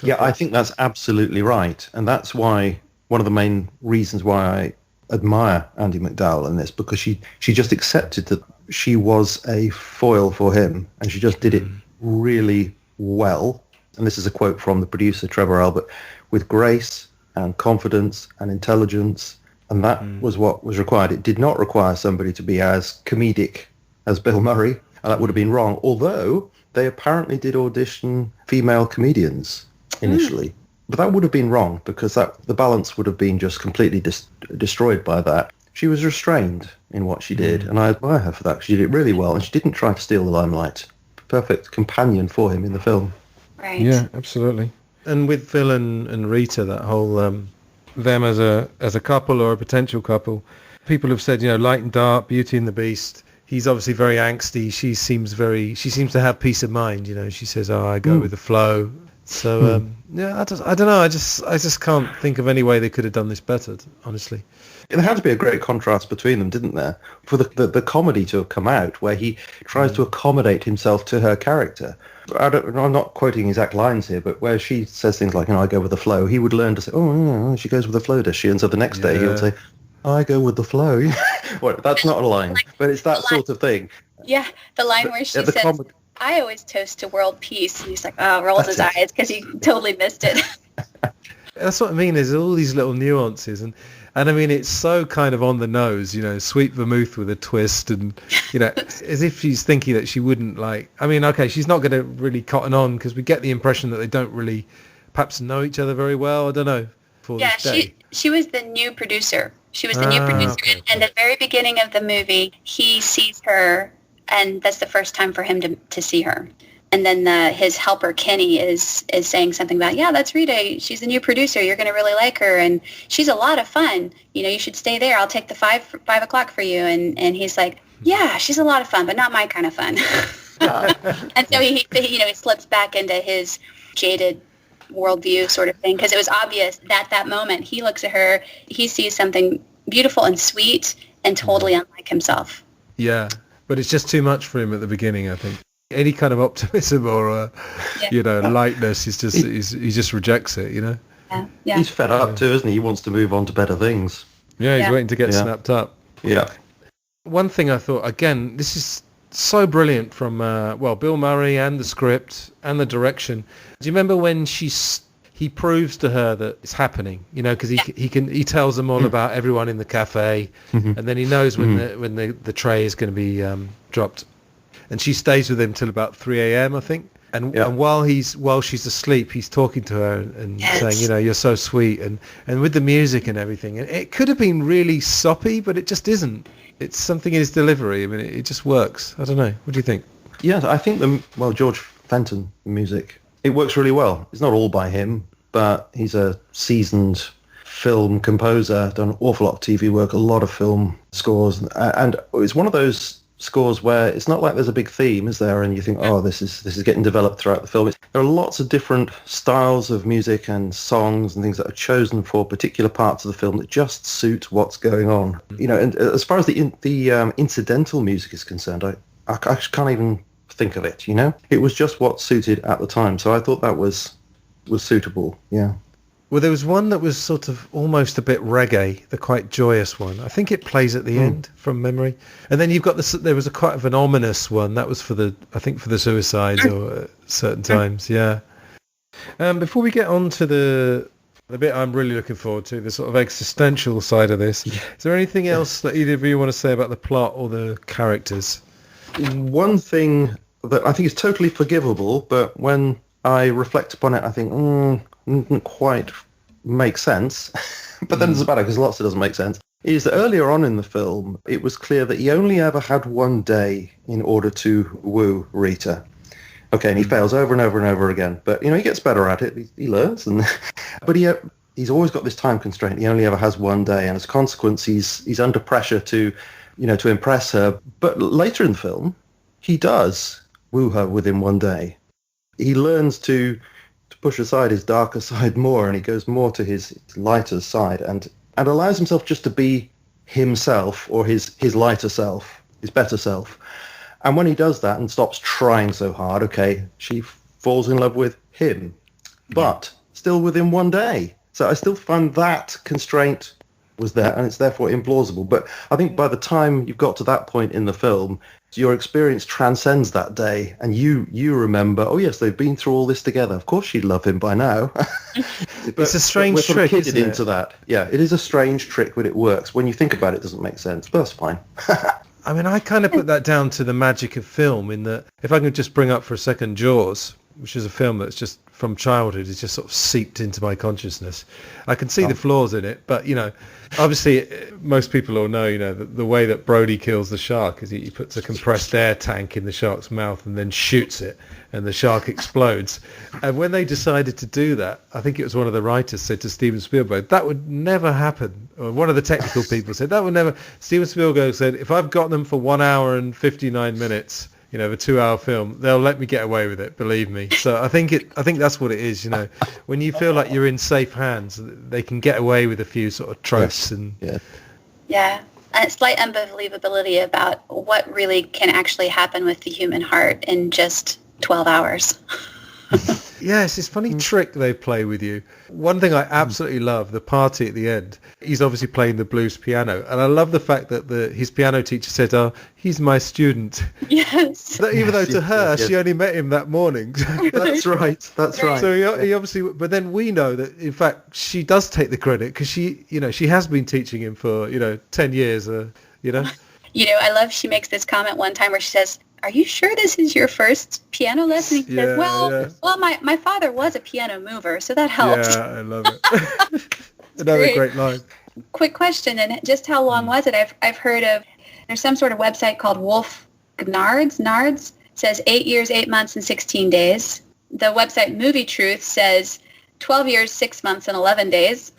Yeah, I think that's absolutely right. And that's why one of the main reasons why I admire Andie MacDowell in this, because she just accepted that she was a foil for him, and she just did it really well. And this is a quote from the producer, Trevor Albert, with grace and confidence and intelligence, and that was what was required. It did not require somebody to be as comedic as Bill Murray, and that would have been wrong, although they apparently did audition female comedians initially. But that would have been wrong, because the balance would have been just completely destroyed by that. She was restrained in what she did, and I admire her for that. She did it really well, and she didn't try to steal the limelight. Perfect companion for him in the film. Right. Yeah, absolutely. And with Phil and Rita, that whole them as a couple or a potential couple, people have said, Light and Dark, Beauty and the Beast. He's obviously very angsty. She seems to have peace of mind. She says, "Oh, I go with the flow." So yeah, I don't know. I just can't think of any way they could have done this better, honestly. There had to be a great contrast between them, didn't there? For the comedy to have come out where he tries to accommodate himself to her character. I'm not quoting exact lines here, but where she says things like, I go with the flow, he would learn to say, she goes with the flow, does she? And so the next day he'll say, I go with the flow. Well, that's not a line, but it's that sort of thing. Yeah, the line where she says, I always toast to world peace. And he's like, rolls his eyes because he totally missed it. That's what I mean. There's all these little nuances, and I mean it's so kind of on the nose, sweet vermouth with a twist, and as if she's thinking that she wouldn't like. I mean, okay, she's not going to really cotton on because we get the impression that they don't really, perhaps know each other very well. I don't know. Yeah, she was the new producer. She was the new producer, okay. And at the very beginning of the movie, he sees her, and that's the first time for him to see her. And then his helper, Kenny, is saying something about, that's Rita. She's the new producer. You're going to really like her. And she's a lot of fun. You should stay there. I'll take the 5 o'clock for you. And he's like, yeah, she's a lot of fun, but not my kind of fun. And so he slips back into his jaded worldview sort of thing. Because it was obvious that that moment he looks at her, he sees something beautiful and sweet and totally unlike himself. Yeah, but it's just too much for him at the beginning, I think. Any kind of optimism or lightness is just he just rejects it. Yeah. He's fed up too, isn't he? He wants to move on to better things. Yeah, he's waiting to get snapped up. Yeah. One thing I thought, again, this is so brilliant from Bill Murray and the script and the direction. Do you remember when he proves to her that it's happening? Because he tells them all about everyone in the cafe, and then he knows when the tray is going to be dropped. And she stays with him till about 3 a.m. I think. And while she's asleep, he's talking to her and saying, you're so sweet, and with the music and everything. And it could have been really soppy, but it just isn't. It's something in his delivery. I mean, it just works. I don't know. What do you think? Yeah, I think George Fenton music, it works really well. It's not all by him, but he's a seasoned film composer, done an awful lot of TV work, a lot of film scores, and it's one of those scores where it's not like there's a big theme, is there? And you think, this is getting developed throughout the film. There are lots of different styles of music and songs and things that are chosen for particular parts of the film that just suit what's going on. And as far as the incidental music is concerned, I can't even think of it. It was just what suited at the time. So I thought that was suitable. Yeah. Well, there was one that was sort of almost a bit reggae, the quite joyous one. I think it plays at the end from memory. And then you've got there was a quite of an ominous one. That was for the suicides or certain times. Yeah. Before we get on to the bit I'm really looking forward to, the sort of existential side of this, is there anything else that either of you want to say about the plot or the characters? One thing that I think is totally forgivable, but when I reflect upon it, I think, didn't quite make sense. But then it's about it because lots of it doesn't make sense. Is that earlier on in the film, it was clear that he only ever had one day in order to woo Rita. Okay, and he fails over and over and over again. But, he gets better at it. He learns. But he's always got this time constraint. He only ever has one day. And as a consequence, he's under pressure to impress her. But later in the film, he does woo her within one day. He learns to push aside his darker side more, and he goes more to his lighter side and allows himself just to be himself, or his lighter self, his better self. And when he does that and stops trying so hard, okay, she falls in love with him, but still within one day. So I still find that constraint was there, and it's therefore implausible. But I think by the time you've got to that point in the film, your experience transcends that day, and you remember, oh yes, they've been through all this together. Of course she'd love him by now. It's a strange trick, isn't it? Into that. Yeah, it is a strange trick, but it works. When you think about it, it doesn't make sense, but that's fine. I mean, I kind of put that down to the magic of film, in that, if I could just bring up for a second Jaws, which is a film that's just from childhood, is just sort of seeped into my consciousness. I can see the flaws in it, but obviously most people all know, the way that Brody kills the shark is he puts a compressed air tank in the shark's mouth and then shoots it, and the shark explodes. And when they decided to do that, I think it was one of the writers said to Steven Spielberg, that would never happen. Or one of the technical people said, that would never. Steven Spielberg said, if I've got them for 1 hour and 59 minutes, a 2-hour film, they'll let me get away with it, believe me. So I think that's what it is, when you feel like you're in safe hands, they can get away with a few sort of tropes. And yeah, and a slight unbelievability about what really can actually happen with the human heart in just 12 hours. Yes, this funny trick they play with you. One thing I absolutely love, the party at the end, he's obviously playing the blues piano. And I love the fact that his piano teacher said, "Oh, he's my student." Yes. Even though to her, she only met him that morning. That's right. So he obviously, but then we know that, in fact, she does take the credit because she has been teaching him for, 10 years, I love she makes this comment one time where she says, "Are you sure this is your first piano lesson?" He says, well, my father was a piano mover, so that helps. Yeah, I love it. Another great line. Quick question, and just how long was it? I've heard of, there's some sort of website called Wolf Nards says 8 years, 8 months, and 16 days. The website Movie Truth says 12 years, 6 months, and 11 days.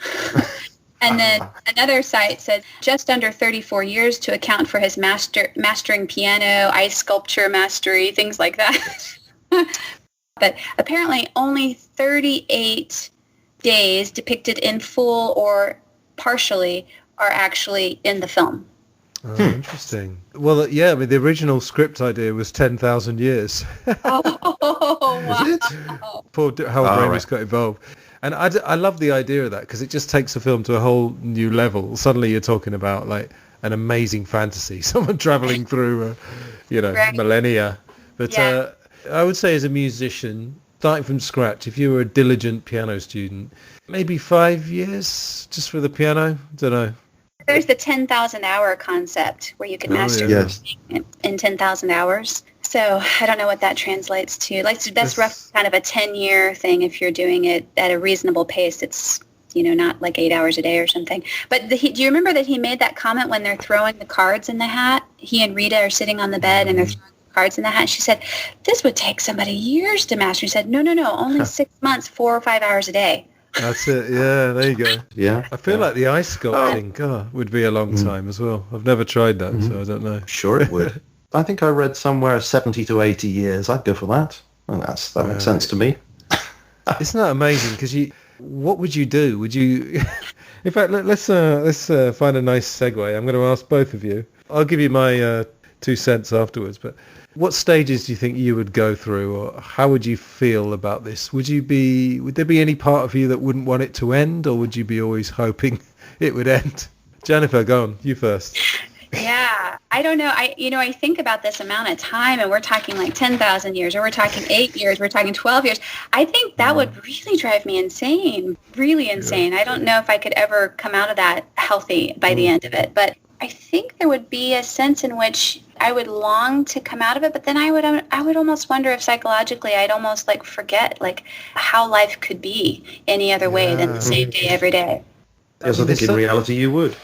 And then another site says just under 34 years to account for his mastering piano, ice sculpture mastery, things like that. But apparently only 38 days depicted in full or partially are actually in the film. Oh, interesting. Well, yeah, I mean, the original script idea was 10,000 years. Oh, wow. Is it? Poor Howard Ramis got involved. And I love the idea of that because it just takes the film to a whole new level. Suddenly you're talking about like an amazing fantasy, someone traveling through, millennia. But I would say as a musician, starting from scratch, if you were a diligent piano student, maybe 5 years just for the piano. I don't know. There's the 10,000 hour concept where you can master something in 10,000 hours. So I don't know what that translates to. Like that's roughly kind of a 10-year thing if you're doing it at a reasonable pace. It's, not like 8 hours a day or something. But do you remember that he made that comment when they're throwing the cards in the hat? He and Rita are sitting on the bed and they're throwing the cards in the hat. She said, "This would take somebody years to master." He said, No, only 6 months, 4 or 5 hours a day. That's it. Yeah, there you go. Yeah. I feel like the ice sculpting would be a long time as well. I've never tried that, so I don't know. Sure it would. I think I read somewhere 70 to 80 years. I'd go for that. And that makes sense to me. Isn't that amazing? Because what would you do? Would you... In fact, let's find a nice segue. I'm going to ask both of you. I'll give you my 2 cents afterwards, but what stages do you think you would go through, or how would you feel about this? Would there be any part of you that wouldn't want it to end, or would you be always hoping it would end? Jenifer, go on. You first. Yeah, I don't know. I think about this amount of time, and we're talking like 10,000 years, or we're talking 8 years, we're talking 12 years. I think that would really drive me insane, really insane. I don't know if I could ever come out of that healthy by the end of it, but I think there would be a sense in which I would long to come out of it, but then I would almost wonder if psychologically I'd almost like forget like how life could be any other way than the same day every day. Yes, I think in reality you would.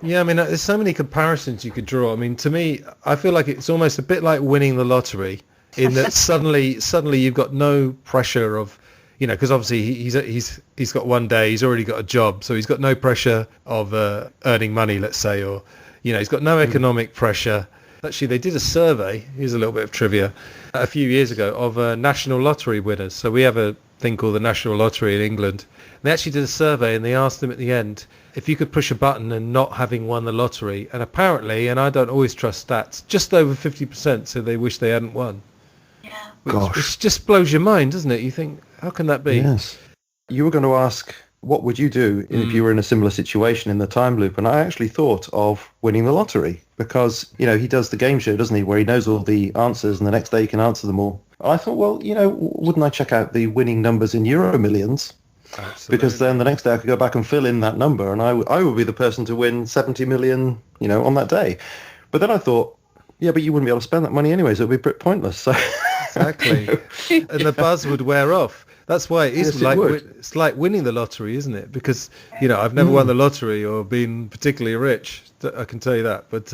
Yeah, I mean, there's so many comparisons you could draw. I mean, to me, I feel like it's almost a bit like winning the lottery in that suddenly you've got no pressure of, because obviously he's got one day, he's already got a job, so he's got no pressure of earning money, let's say, or, he's got no economic pressure. Actually, they did a survey, here's a little bit of trivia, a few years ago of national lottery winners. So we have a thing called the National Lottery in England. And they actually did a survey and they asked them at the end if you could push a button and not having won the lottery. And apparently, and I don't always trust stats, just over 50% said they wish they hadn't won. Yeah. Which just blows your mind, doesn't it? You think, how can that be? Yes. You were going to ask, what would you do if you were in a similar situation in the time loop? And I actually thought of winning the lottery because, he does the game show, doesn't he, where he knows all the answers and the next day he can answer them all. I thought, well, wouldn't I check out the winning numbers in Euro Millions? Absolutely. Because then the next day I could go back and fill in that number and I would be the person to win 70 million, on that day. But then I thought, yeah, but you wouldn't be able to spend that money anyway, so it would be pretty pointless. So exactly. And the buzz would wear off. That's why it is it's like winning the lottery, isn't it? Because, I've never won the lottery or been particularly rich, I can tell you that. But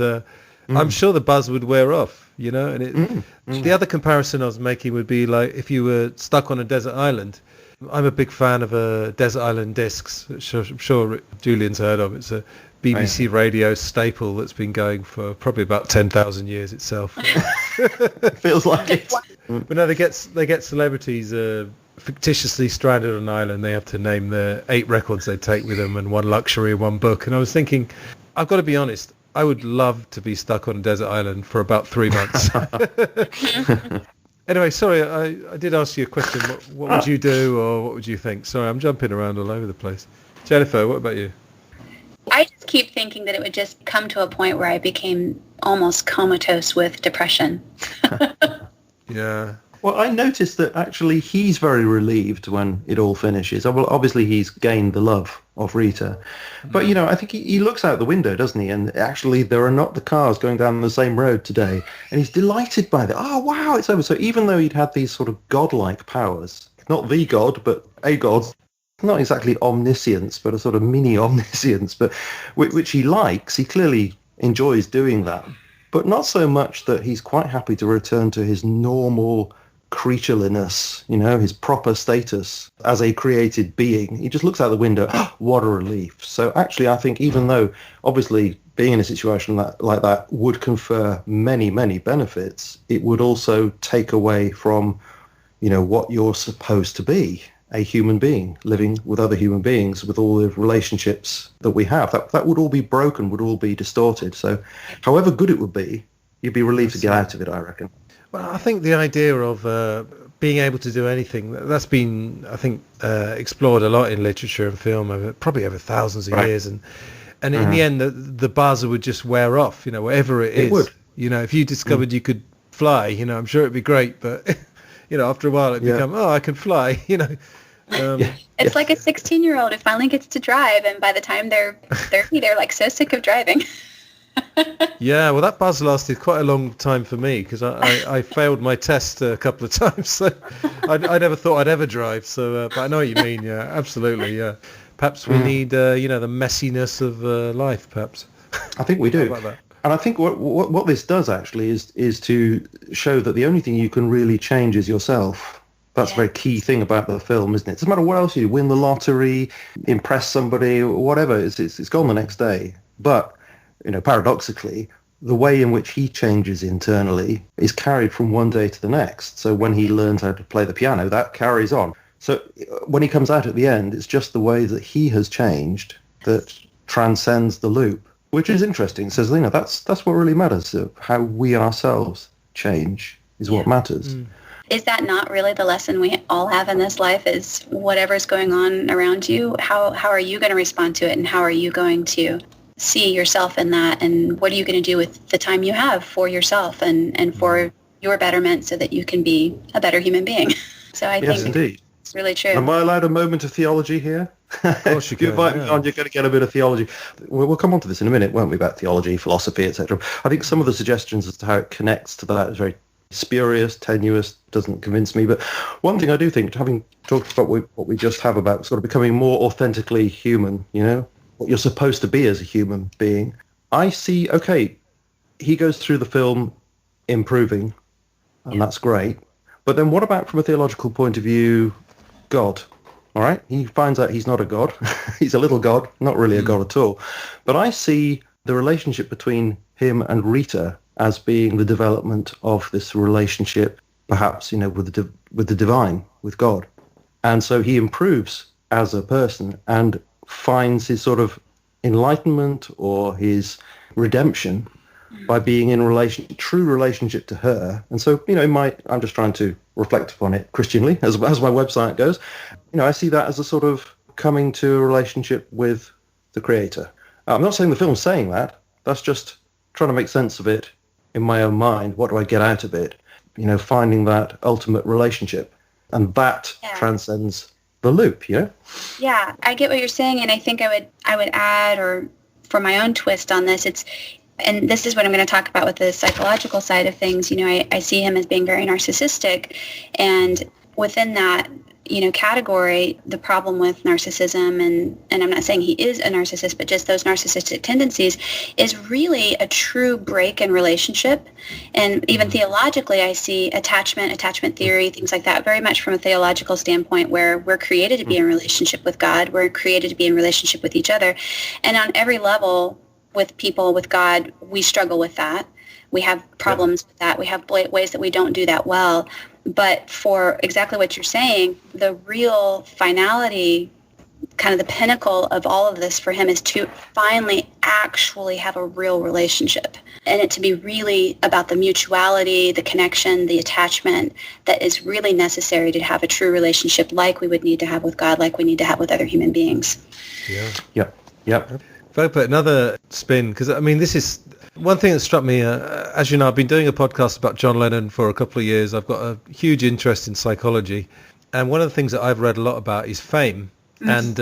I'm sure the buzz would wear off, And the other comparison I was making would be like if you were stuck on a desert island. I'm a big fan of desert island discs, which I'm sure Julian's heard of. It's a BBC radio staple that's been going for probably about 10,000 years itself. Feels like it. But no, they get celebrities fictitiously stranded on an island. They have to name the 8 records they take with them and 1 luxury and 1 book. And I was thinking, I've got to be honest, I would love to be stuck on a desert island for about 3 months. Anyway, sorry, I did ask you a question. What would you do, or what would you think? Sorry, I'm jumping around all over the place. Jenifer, what about you? I just keep thinking that it would just come to a point where I became almost comatose with depression. Yeah. Well, I noticed that actually he's very relieved when it all finishes. Well, obviously he's gained the love of Rita. But, I think he looks out the window, doesn't he? And actually there are not the cars going down the same road today. And he's delighted by that. Oh, wow, it's over. So even though he'd had these sort of godlike powers, not the god, but a god, not exactly omniscience, but a sort of mini omniscience, but which he likes, he clearly enjoys doing that. But not so much that he's quite happy to return to his normal creatureliness, his proper status as a created being. He just looks out the window. What a relief. So actually, I think even though obviously being in a situation like that would confer many, many benefits, it would also take away from, what you're supposed to be, a human being living with other human beings, with all the relationships that we have. That would all be broken, would all be distorted. So however good it would be, you'd be relieved to get out of it, I reckon. Well, I think the idea of being able to do anything, that's been, I think, explored a lot in literature and film, probably over thousands of years. And in the end, the buzzer would just wear off, whatever it is. It would. If you discovered you could fly, I'm sure it'd be great. But, after a while, it'd become, I can fly, It's like a 16-year-old who finally gets to drive. And by the time they're 30, they're like so sick of driving. Yeah, well, that buzz lasted quite a long time for me because I failed my test a couple of times. So I never thought I'd ever drive. So, but I know what you mean. Yeah, absolutely. Yeah, perhaps we need the messiness of life. Perhaps I think we do. How about that? And I think what this does actually is to show that the only thing you can really change is yourself. That's a very key thing about the film, isn't it? It doesn't matter what else you do, win the lottery, impress somebody, whatever. It's gone the next day. But paradoxically, the way in which he changes internally is carried from one day to the next. So when he learns how to play the piano, that carries on. So when he comes out at the end, it's just the way that he has changed that transcends the loop, which is interesting. It says, that's what really matters. How we ourselves change is what matters. Is that not really the lesson we all have in this life, is whatever's going on around you, how are you going to respond to it, and how are you going to see yourself in that, and what are you going to do with the time you have for yourself and for your betterment so that you can be a better human being? So I think indeed. It's really true. Am I allowed a moment of theology here? Of course you can. You invite me on, you're going to get a bit of theology. We'll come on to this in a minute, won't we, about theology, philosophy, etc. I think some of the suggestions as to how it connects to that is very spurious, tenuous, doesn't convince me. But one thing I do think, having talked about what we just have about sort of becoming more authentically human, what you're supposed to be as a human being, I see, he goes through the film improving, and that's great. But then what about from a theological point of view, God? All right? He finds out he's not a god. He's a little god, not really a god at all. But I see the relationship between him and Rita as being the development of this relationship, perhaps, with the divine, with God. And so he improves as a person and finds his sort of enlightenment or his redemption by being in true relationship to her. And so, I'm just trying to reflect upon it Christianly, as my website goes. I see that as a sort of coming to a relationship with the Creator. I'm not saying the film's saying that. That's just trying to make sense of it in my own mind. What do I get out of it? Finding that ultimate relationship. And that transcends the loop, Yeah, I get what you're saying, and I think I would add, or for my own twist on this, and this is what I'm going to talk about with the psychological side of things. I see him as being very narcissistic, and within that, category, the problem with narcissism, and I'm not saying he is a narcissist, but just those narcissistic tendencies, is really a true break in relationship. And even theologically, I see attachment theory, things like that, very much from a theological standpoint, where we're created to be in relationship with God, we're created to be in relationship with each other. And on every level, with people, with God, we struggle with that. We have problems with that. We have ways that we don't do that well. But for exactly what you're saying, the real finality, kind of the pinnacle of all of this for him, is to finally actually have a real relationship, and it to be really about the mutuality, the connection, the attachment that is really necessary to have a true relationship like we would need to have with God, like we need to have with other human beings. Yep. If I put another spin, because I mean, this is one thing that struck me. As you know, I've been doing a podcast about John Lennon for a couple of years. I've got a huge interest in psychology, and one of the things that I've read a lot about is fame. And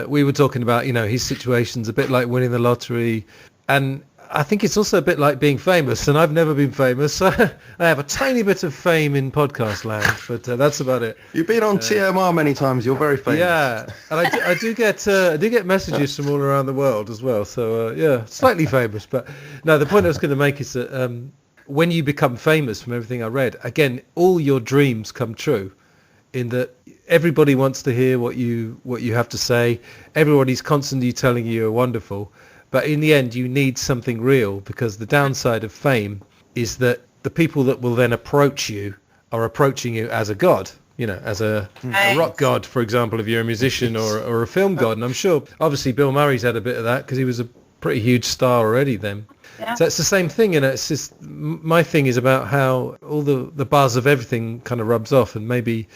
we were talking about, his situation's a bit like winning the lottery, and I think it's also a bit like being famous, and I've never been famous. I have a tiny bit of fame in podcast land, but that's about it. You've been on TMR many times. You're very famous. Yeah, and I do get messages from all around the world as well. So slightly famous, but no. The point I was going to make is that when you become famous, from everything I read, again, all your dreams come true. In that everybody wants to hear what you have to say. Everybody's constantly telling you you're wonderful. But in the end, you need something real, because the downside of fame is that the people that will then approach you are approaching you as a god, as a rock god, for example, if you're a musician, or a film god. And I'm sure, obviously, Bill Murray's had a bit of that because he was a pretty huge star already then. Yeah. So it's the same thing, It's just, my thing is about how all the buzz of everything kind of rubs off, and maybe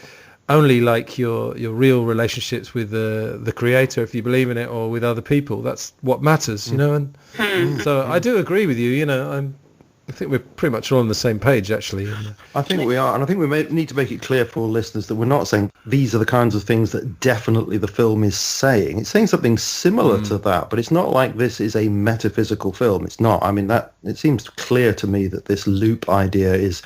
only like your real relationships with the creator, if you believe in it, or with other people, that's what matters, and so I do agree with you. I think we're pretty much all on the same page, actually. I think we are, and I think we need to make it clear for listeners that we're not saying these are the kinds of things that definitely the film is saying. It's saying something similar to that, but it's not like this is a metaphysical film. It's not. I mean, that it seems clear to me that this loop idea is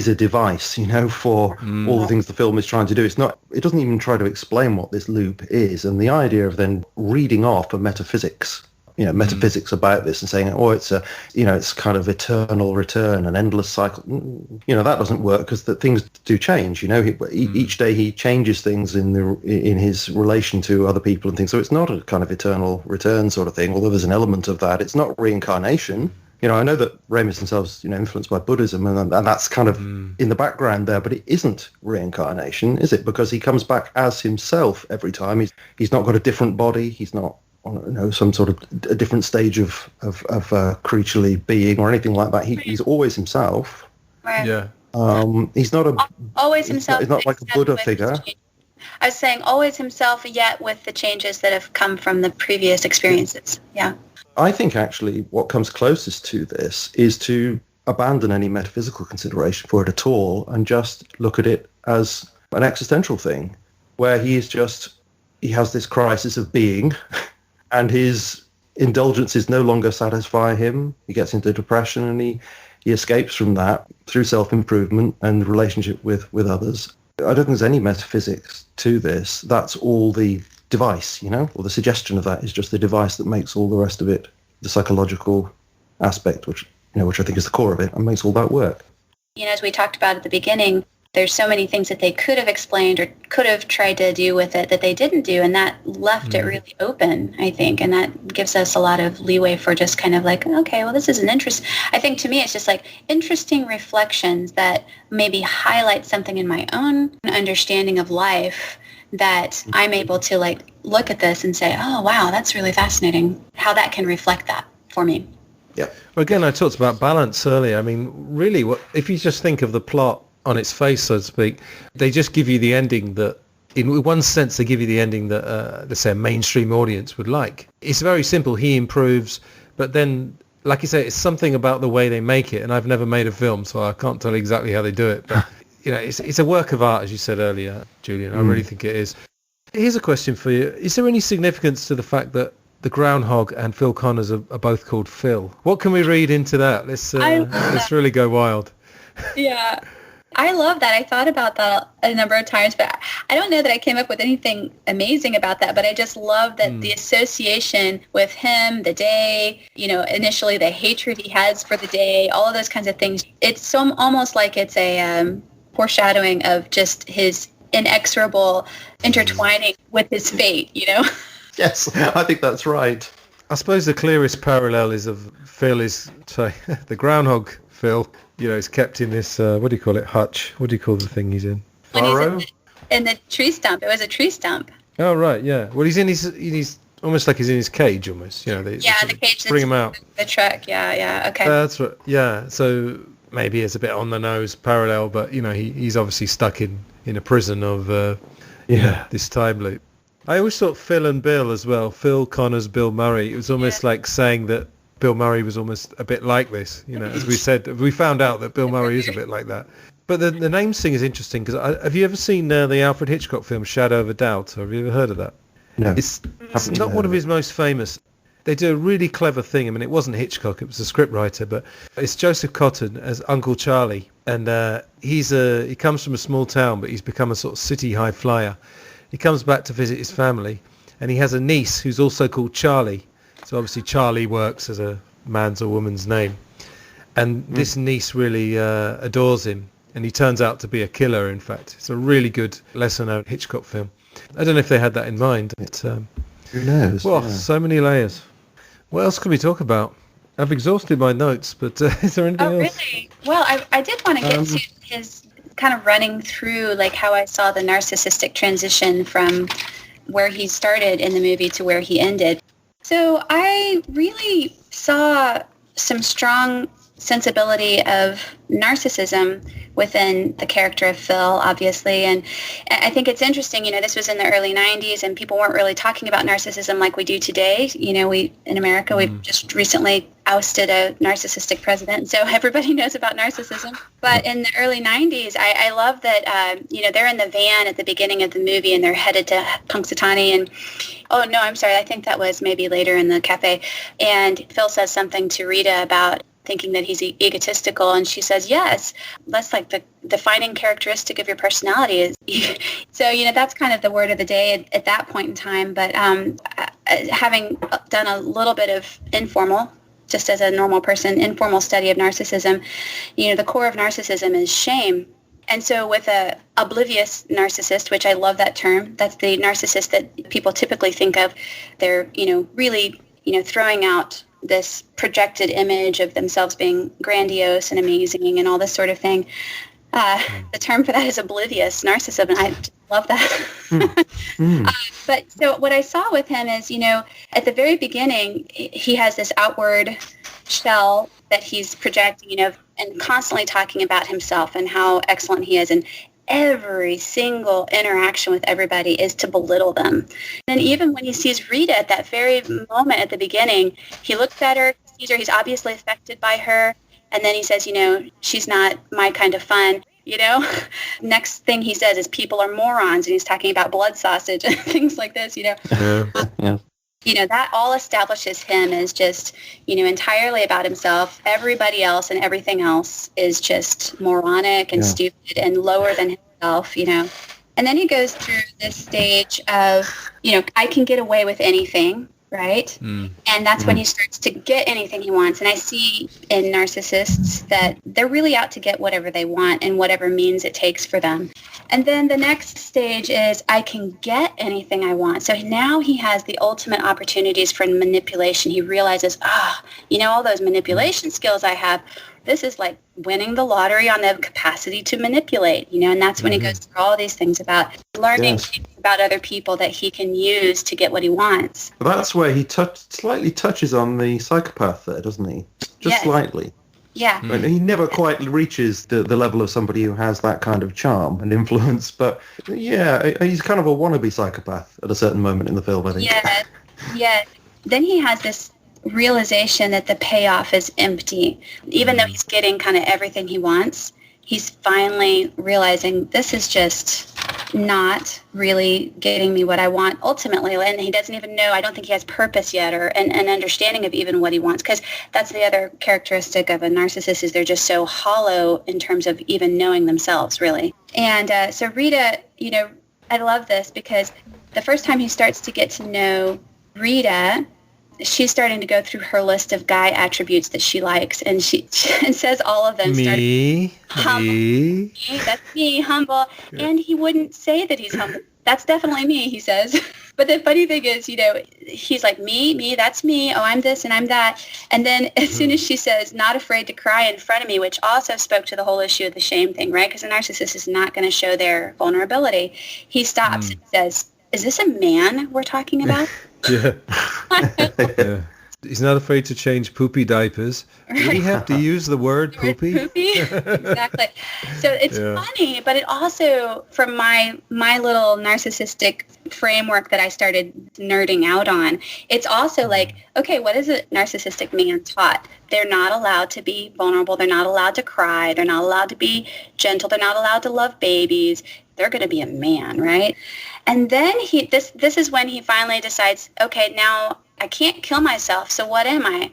a device, for all the things the film is trying to do. It doesn't even try to explain what this loop is. And the idea of then reading off a metaphysics about this and saying, it's kind of eternal return, an endless cycle. That doesn't work, because things do change. Each day he changes things in his relation to other people and things. So it's not a kind of eternal return sort of thing, although there's an element of that. It's not reincarnation. I know that Ramis themselves, influenced by Buddhism, and that's kind of in the background there, but it isn't reincarnation, is it? Because he comes back as himself every time. He's not got a different body. He's not on some sort of a different stage of creaturely being or anything like that. He's always himself. Right. Yeah. He's not always himself. He's not like a Buddha figure. I was saying always himself, yet with the changes that have come from the previous experiences. Yeah. I think actually what comes closest to this is to abandon any metaphysical consideration for it at all and just look at it as an existential thing, where he has this crisis of being and his indulgences no longer satisfy him. He gets into depression, and he escapes from that through self-improvement and relationship with others. I don't think there's any metaphysics to this. That's all the device, or the suggestion of that is just the device that makes all the rest of it, the psychological aspect, which I think is the core of it, and makes all that work. As we talked about at the beginning, there's so many things that they could have explained or could have tried to do with it that they didn't do, and that left it really open, I think, and that gives us a lot of leeway for just kind of like, okay, well, this is an interest. I think to me it's just like interesting reflections that maybe highlight something in my own understanding of life that I'm able to like look at this and say, oh, wow, that's really fascinating, how that can reflect that for me. Yeah. Well, again, I talked about balance earlier. I mean, really, if you just think of the plot on its face, so to speak, they just give you the ending that, in one sense, they give you the ending that, let's say, a mainstream audience would like. It's very simple. He improves, but then, like you say, it's something about the way they make it, and I've never made a film, so I can't tell you exactly how they do it, but it's a work of art, as you said earlier, Julian. I really think it is. Here's a question for you. Is there any significance to the fact that the Groundhog and Phil Connors are both called Phil? What can we read into that? Let's really go wild. Yeah. I love that. I thought about that a number of times, but I don't know that I came up with anything amazing about that. But I just love that the association with him, the day, initially the hatred he has for the day, all of those kinds of things. It's almost like it's a foreshadowing of just his inexorable intertwining with his fate, Yes, I think that's right. I suppose the clearest parallel is of Phil is, sorry, the groundhog Phil, is kept in this, what do you call it, hutch? What do you call the thing he's in? When he's in the tree stump. It was a tree stump. Oh, right, yeah. Well, he's in his almost like he's in his cage almost, they the cage. Bring him out. The truck, yeah, okay. That's right, yeah. So maybe it's a bit on the nose parallel, but, he's obviously stuck in a prison of, this time loop. I always thought Phil and Bill as well, Phil Connors, Bill Murray, it was almost like saying that Bill Murray was almost a bit like this, as we said. We found out that Bill Murray is a bit like that. But the names thing is interesting, because have you ever seen the Alfred Hitchcock film Shadow of a Doubt? Have you ever heard of that? No. It's not one of his most famous. They do a really clever thing. I mean, it wasn't Hitchcock, it was a scriptwriter, but it's Joseph Cotton as Uncle Charlie. And he comes from a small town, but he's become a sort of city high flyer. He comes back to visit his family, and he has a niece who's also called Charlie. So obviously Charlie works as a man's or woman's name. And this niece really adores him, and he turns out to be a killer, in fact. It's a really good lesser-known Hitchcock film. I don't know if they had that in mind. But, who knows? Well, so many layers. What else can we talk about? I've exhausted my notes, but is there anything else? Oh, really? Well, I did want to get to his kind of running through like how I saw the narcissistic transition from where he started in the movie to where he ended. So I really saw some strong sensibility of narcissism within the character of Phil, obviously. And I think it's interesting, this was in the early 90s and people weren't really talking about narcissism like we do today. We in America, we've just recently ousted a narcissistic president, so everybody knows about narcissism. But in the early 90s, I love that, they're in the van at the beginning of the movie and they're headed to Punxsutawney and, oh, no, I'm sorry, I think that was maybe later in the cafe. And Phil says something to Rita about thinking that he's egotistical, and she says, yes, that's like the defining characteristic of your personality. Is so, that's kind of the word of the day at that point in time. But having done a little bit of informal, just as a normal person, informal study of narcissism, the core of narcissism is shame. And so with a oblivious narcissist, which I love that term, that's the narcissist that people typically think of, they're, really, throwing out this projected image of themselves being grandiose and amazing and all this sort of thing. The term for that is oblivious narcissism, and I just love that. But so what I saw with him is, at the very beginning, he has this outward shell that he's projecting, and constantly talking about himself and how excellent he is. And every single interaction with everybody is to belittle them. And even when he sees Rita at that very moment at the beginning, he looks at her, sees her, he's obviously affected by her, and then he says, she's not my kind of fun. Next thing he says is people are morons, and he's talking about blood sausage and things like this, Yeah. That all establishes him as just, entirely about himself. Everybody else and everything else is just moronic and stupid and lower than himself, And then he goes through this stage of, I can get away with anything, right? And that's when he starts to get anything he wants. And I see in narcissists that they're really out to get whatever they want and whatever means it takes for them. And then the next stage is I can get anything I want. So now he has the ultimate opportunities for manipulation. He realizes, all those manipulation skills I have, this is like winning the lottery on the capacity to manipulate, and that's when he goes through all these things about learning about other people that he can use to get what he wants. But that's where he slightly touches on the psychopath there, doesn't he? Just slightly. Yeah. And he never quite reaches the level of somebody who has that kind of charm and influence. But, he's kind of a wannabe psychopath at a certain moment in the film, I think. Yeah. Then he has this realization that the payoff is empty. Even though he's getting kind of everything he wants, he's finally realizing this is just not really getting me what I want ultimately. And he doesn't even know, I don't think he has purpose yet or an understanding of even what he wants, because that's the other characteristic of a narcissist, is they're just so hollow in terms of even knowing themselves, really. And so Rita, I love this because the first time he starts to get to know Rita, she's starting to go through her list of guy attributes that she likes, and she says all of them. Me. That's me, humble. Yeah. And he wouldn't say that he's humble. That's definitely me, he says. But the funny thing is, he's like, me, that's me. Oh, I'm this and I'm that. And then as soon as she says, not afraid to cry in front of me, which also spoke to the whole issue of the shame thing, right? Because a narcissist is not going to show their vulnerability. He stops and says, is this a man we're talking about? Yeah. Yeah. He's not afraid to change poopy diapers. Did he have to use the word poopy? Exactly. So it's funny, but it also, from my little narcissistic framework that I started nerding out on, it's also like, okay, what is a narcissistic man taught? They're not allowed to be vulnerable. They're not allowed to cry. They're not allowed to be gentle. They're not allowed to love babies. They're going to be a man, right? And then this is when he finally decides, okay, now I can't kill myself, so what am I?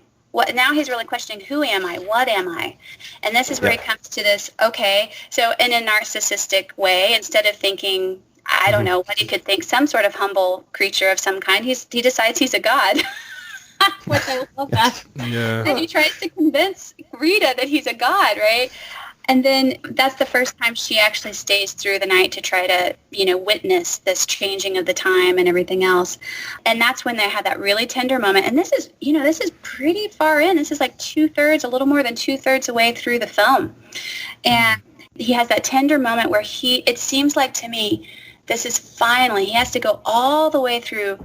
Now he's really questioning, who am I? What am I? And this is where he comes to this, okay, so in a narcissistic way, instead of thinking, I don't know, what he could think, some sort of humble creature of some kind, he decides he's a god. Which I love that. Yeah. And he tries to convince Rita that he's a god, right? And then that's the first time she actually stays through the night to try to, witness this changing of the time and everything else. And that's when they have that really tender moment. And this is, this is pretty far in. This is like a little more than 2/3 away through the film. And he has that tender moment where it seems like to me, this is finally, he has to go all the way through,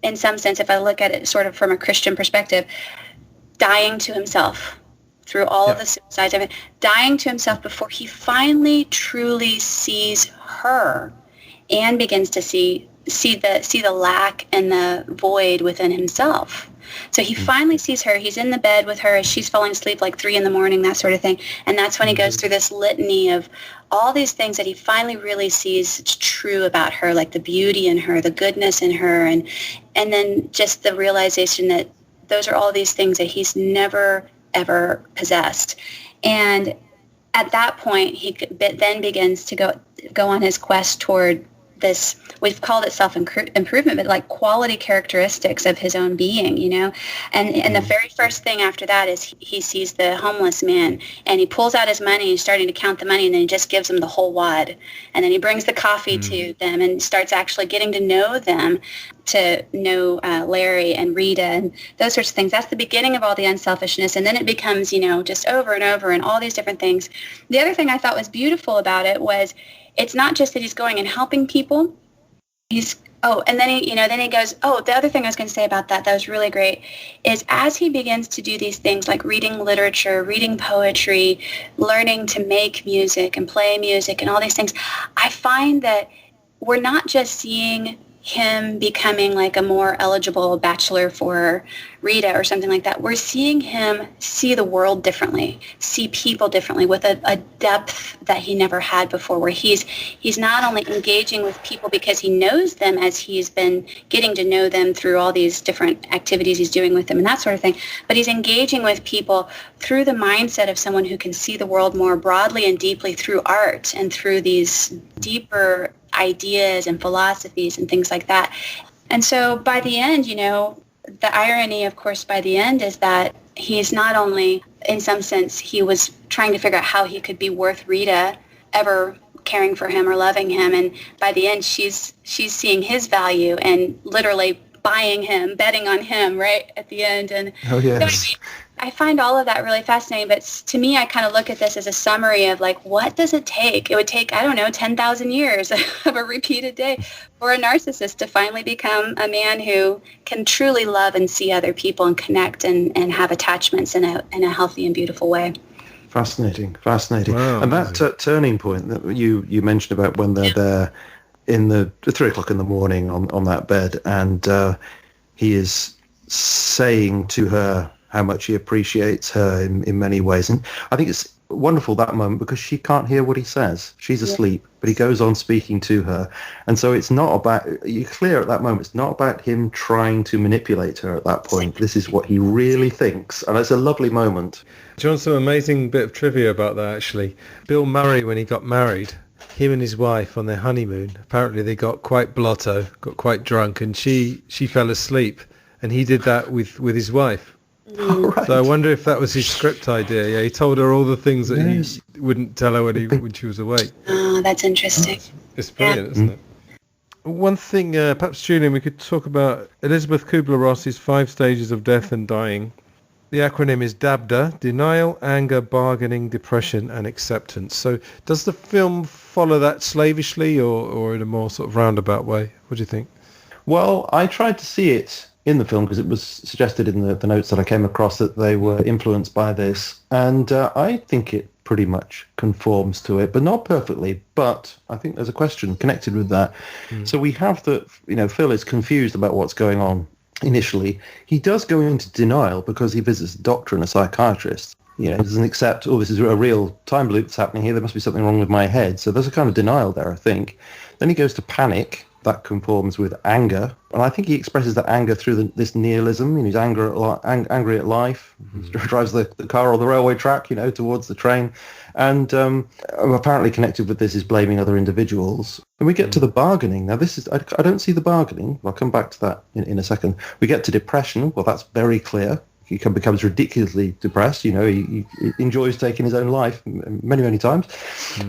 in some sense, if I look at it sort of from a Christian perspective, dying to himself. Through all of the suicides of it, dying to himself before he finally truly sees her and begins to see the lack and the void within himself. So he finally sees her. He's in the bed with her as she's falling asleep like 3 a.m, that sort of thing. And that's when he goes through this litany of all these things that he finally really sees true about her, like the beauty in her, the goodness in her, and then just the realization that those are all these things that he's never ever possessed. And at that point, he then begins to go on his quest toward this, we've called it self-improvement, but like quality characteristics of his own being, And the very first thing after that is he sees the homeless man, and he pulls out his money, he's starting to count the money, and then he just gives them the whole wad. And then he brings the coffee to them and starts actually getting to know them, to know Larry and Rita and those sorts of things. That's the beginning of all the unselfishness. And then it becomes, just over and over and all these different things. The other thing I thought was beautiful about it was it's not just that he's going and helping people. And then he goes, the other thing I was going to say about that was really great is as he begins to do these things like reading literature, reading poetry, learning to make music and play music and all these things, I find that we're not just seeing him becoming like a more eligible bachelor for Rita or something like that. We're seeing him see the world differently, see people differently with a depth that he never had before, where he's not only engaging with people because he knows them as he's been getting to know them through all these different activities he's doing with them and that sort of thing, but he's engaging with people through the mindset of someone who can see the world more broadly and deeply through art and through these deeper ideas and philosophies and things like that. And so by the end, the irony, of course, by the end is that he's not only, in some sense, he was trying to figure out how he could be worth Rita ever caring for him or loving him. And by the end, she's seeing his value and literally buying him, betting on him right at the end. And oh, yes. I find all of that really fascinating, but to me, I kind of look at this as a summary of like, what does it take? It would take, 10,000 years of a repeated day for a narcissist to finally become a man who can truly love and see other people and connect and have attachments in a healthy and beautiful way. Fascinating. Wow, and that turning point that you mentioned about when they're there in the 3 o'clock in the morning on that bed, and he is saying to her how much he appreciates her in many ways. And I think it's wonderful, that moment, because she can't hear what he says. She's asleep, but he goes on speaking to her. And so it's not about, you're clear at that moment, it's not about him trying to manipulate her at that point. This is what he really thinks. And it's a lovely moment. Do you want some amazing bit of trivia about that, actually? Bill Murray, when he got married, him and his wife on their honeymoon, apparently they got quite blotto, got quite drunk, and she fell asleep. And he did that with his wife. Oh, right. So I wonder if that was his script idea. Yeah, he told her all the things that he wouldn't tell her when she was awake. Oh, that's interesting. It's brilliant, isn't it? One thing, perhaps, Julian, we could talk about Elizabeth Kubler-Ross's 5 stages of death and dying. The acronym is DABDA: Denial, Anger, Bargaining, Depression, and Acceptance. So does the film follow that slavishly or in a more sort of roundabout way? What do you think? Well, I tried to see it in the film because it was suggested in the notes that I came across that they were influenced by this. And I think it pretty much conforms to it, but not perfectly. But I think there's a question connected with that. So we have that, Phil is confused about what's going on initially. He does go into denial because he visits a doctor and a psychiatrist. He doesn't accept, this is a real time loop that's happening here. There must be something wrong with my head. So there's a kind of denial there, I think. Then he goes to panic. That conforms with anger. And I think he expresses that anger through this nihilism. He's angry at life. He drives the car on the railway track, towards the train. And apparently connected with this is blaming other individuals. And we get to the bargaining. Now, this is, I don't see the bargaining. I'll come back to that in a second. We get to depression. Well, that's very clear. He becomes ridiculously depressed. He enjoys taking his own life many, many times.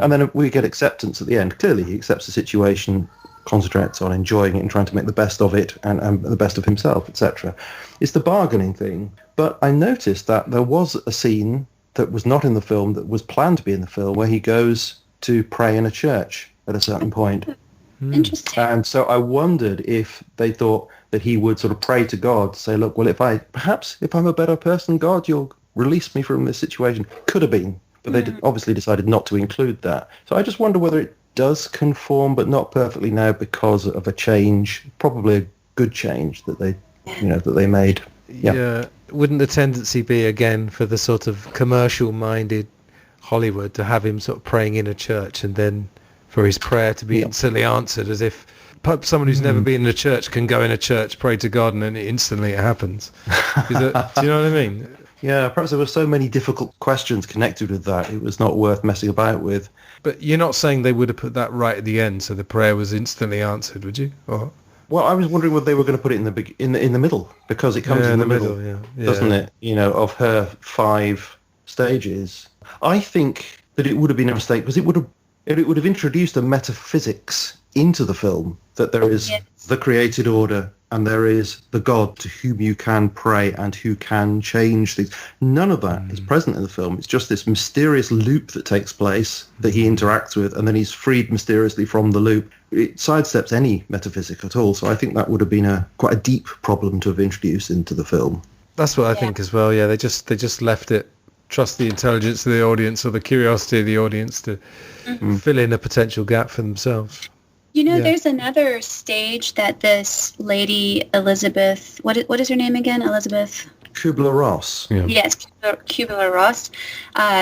And then we get acceptance at the end. Clearly, he accepts the situation, concentrates on enjoying it and trying to make the best of it and the best of himself, etc. It's the bargaining thing. But I noticed that there was a scene that was not in the film that was planned to be in the film where he goes to pray in a church at a certain point. Interesting. And so I wondered if they thought that he would sort of pray to God, say, look, well, if I'm a better person, God, you'll release me from this situation. Could have been, but they obviously decided not to include that. So I just wonder whether it does conform, but not perfectly now because of a change, probably a good change that they made. Yeah. Wouldn't the tendency be, again, for the sort of commercial-minded Hollywood to have him sort of praying in a church and then for his prayer to be instantly answered, as if someone who's never been in a church can go in a church, pray to God, and then instantly it happens? Do you know what I mean? Yeah, perhaps there were so many difficult questions connected with that, it was not worth messing about with. But you're not saying they would have put that right at the end, so the prayer was instantly answered, would you? Or? Well, I was wondering whether they were going to put it in the middle, because it comes in the middle, doesn't it? Of her 5 stages. I think that it would have been a mistake because it would have introduced a metaphysics into the film, that there is the created order and there is the God to whom you can pray and who can change things. None of that is present in the film. It's just this mysterious loop that takes place that he interacts with, and then he's freed mysteriously from the loop. It sidesteps any metaphysic at all, so I think that would have been quite a deep problem to have introduced into the film. That's what I think as well, yeah. They just left it, trust the intelligence of the audience or the curiosity of the audience to fill in a potential gap for themselves. There's another stage that this lady, Elizabeth, what is her name again? Elizabeth? Kubler-Ross. Yeah. Yes, Kubler-Ross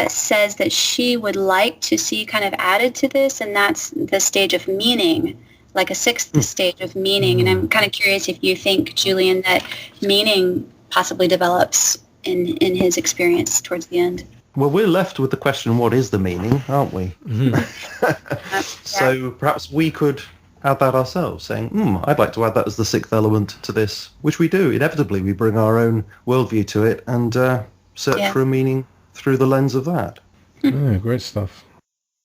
says that she would like to see kind of added to this, and that's the stage of meaning, like a 6th stage of meaning. And I'm kind of curious if you think, Julian, that meaning possibly develops in his experience towards the end. Well, we're left with the question, what is the meaning, aren't we? So perhaps we could add that ourselves, saying, I'd like to add that as the 6th element to this, which we do. Inevitably, we bring our own worldview to it and search for a meaning through the lens of that. Oh, great stuff.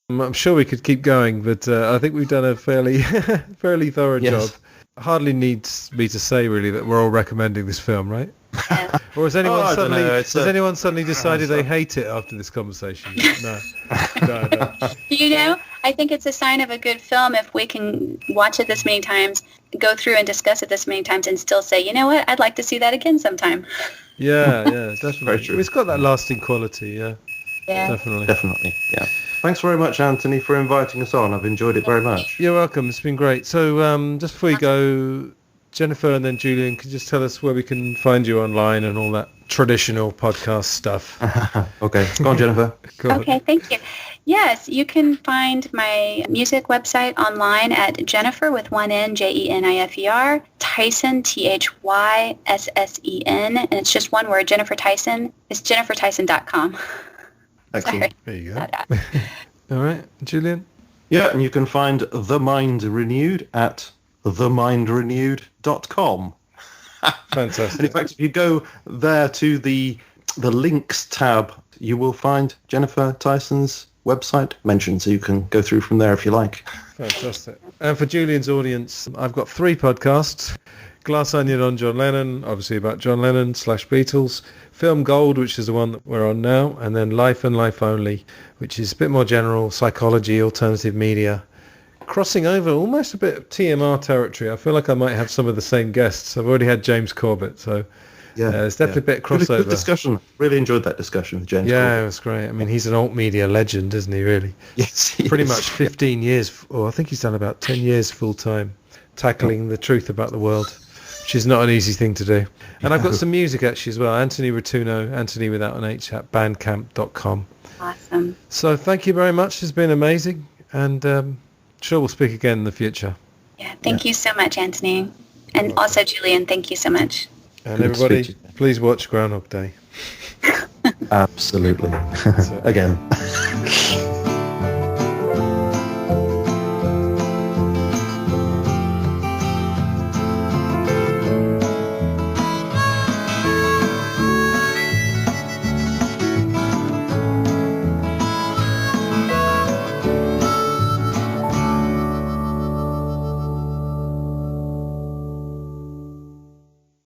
I'm sure we could keep going, but I think we've done a fairly thorough job. Hardly needs me to say, really, that we're all recommending this film, right? Or has anyone suddenly decided they hate it after this conversation? No. I think it's a sign of a good film if we can watch it this many times, go through and discuss it this many times, and still say, you know what, I'd like to see that again sometime. Yeah, definitely. Very true. It's got that lasting quality, yeah. Definitely, yeah. Thanks very much, Anthony, for inviting us on. I've enjoyed it very much. You're welcome. It's been great. So just before you go, Jenifer and then Julian, could you just tell us where we can find you online and all that traditional podcast stuff? Okay, go on, Jenifer. Okay, thank you. Yes, you can find my music website online at Jenifer with one N, Jenifer, Thyssen, Thyssen, and it's just one word, Jenifer Thyssen. It's JeniferThyssen.com. Excellent. There you go. All right, Julian? Yeah, and you can find The Mind Renewed at themindrenewed.com. Fantastic. And in fact, if you go there to the links tab, you will find Jenifer Thyssen's website mentioned, so you can go through from there if you like. Fantastic. And for Julian's audience, I've got 3 podcasts. Glass Onion on John Lennon, obviously about John Lennon / Beatles. Film Gold, which is the one that we're on now. And then Life and Life Only, which is a bit more general, psychology, alternative media. Crossing over almost a bit of TMR territory. I feel like I might have some of the same guests. I've already had James Corbett, so there's definitely a bit of crossover. Good discussion. Really enjoyed that discussion with James Yeah, Corbett. it was great. I mean, he's an alt media legend, isn't he, really? Yes, Pretty much 15 years, or I think he's done about 10 years full-time, tackling the truth about the world, which is not an easy thing to do. And I've got some music, actually, as well. Antony Rotunno, Antony without an H, at bandcamp.com. Awesome. So thank you very much. It's been amazing. And sure we'll speak again in the future. Yeah, thank you so much, Antony. And also, Julian, thank you so much. And Good to speak everybody, to you. please watch Groundhog Day. Absolutely. Again.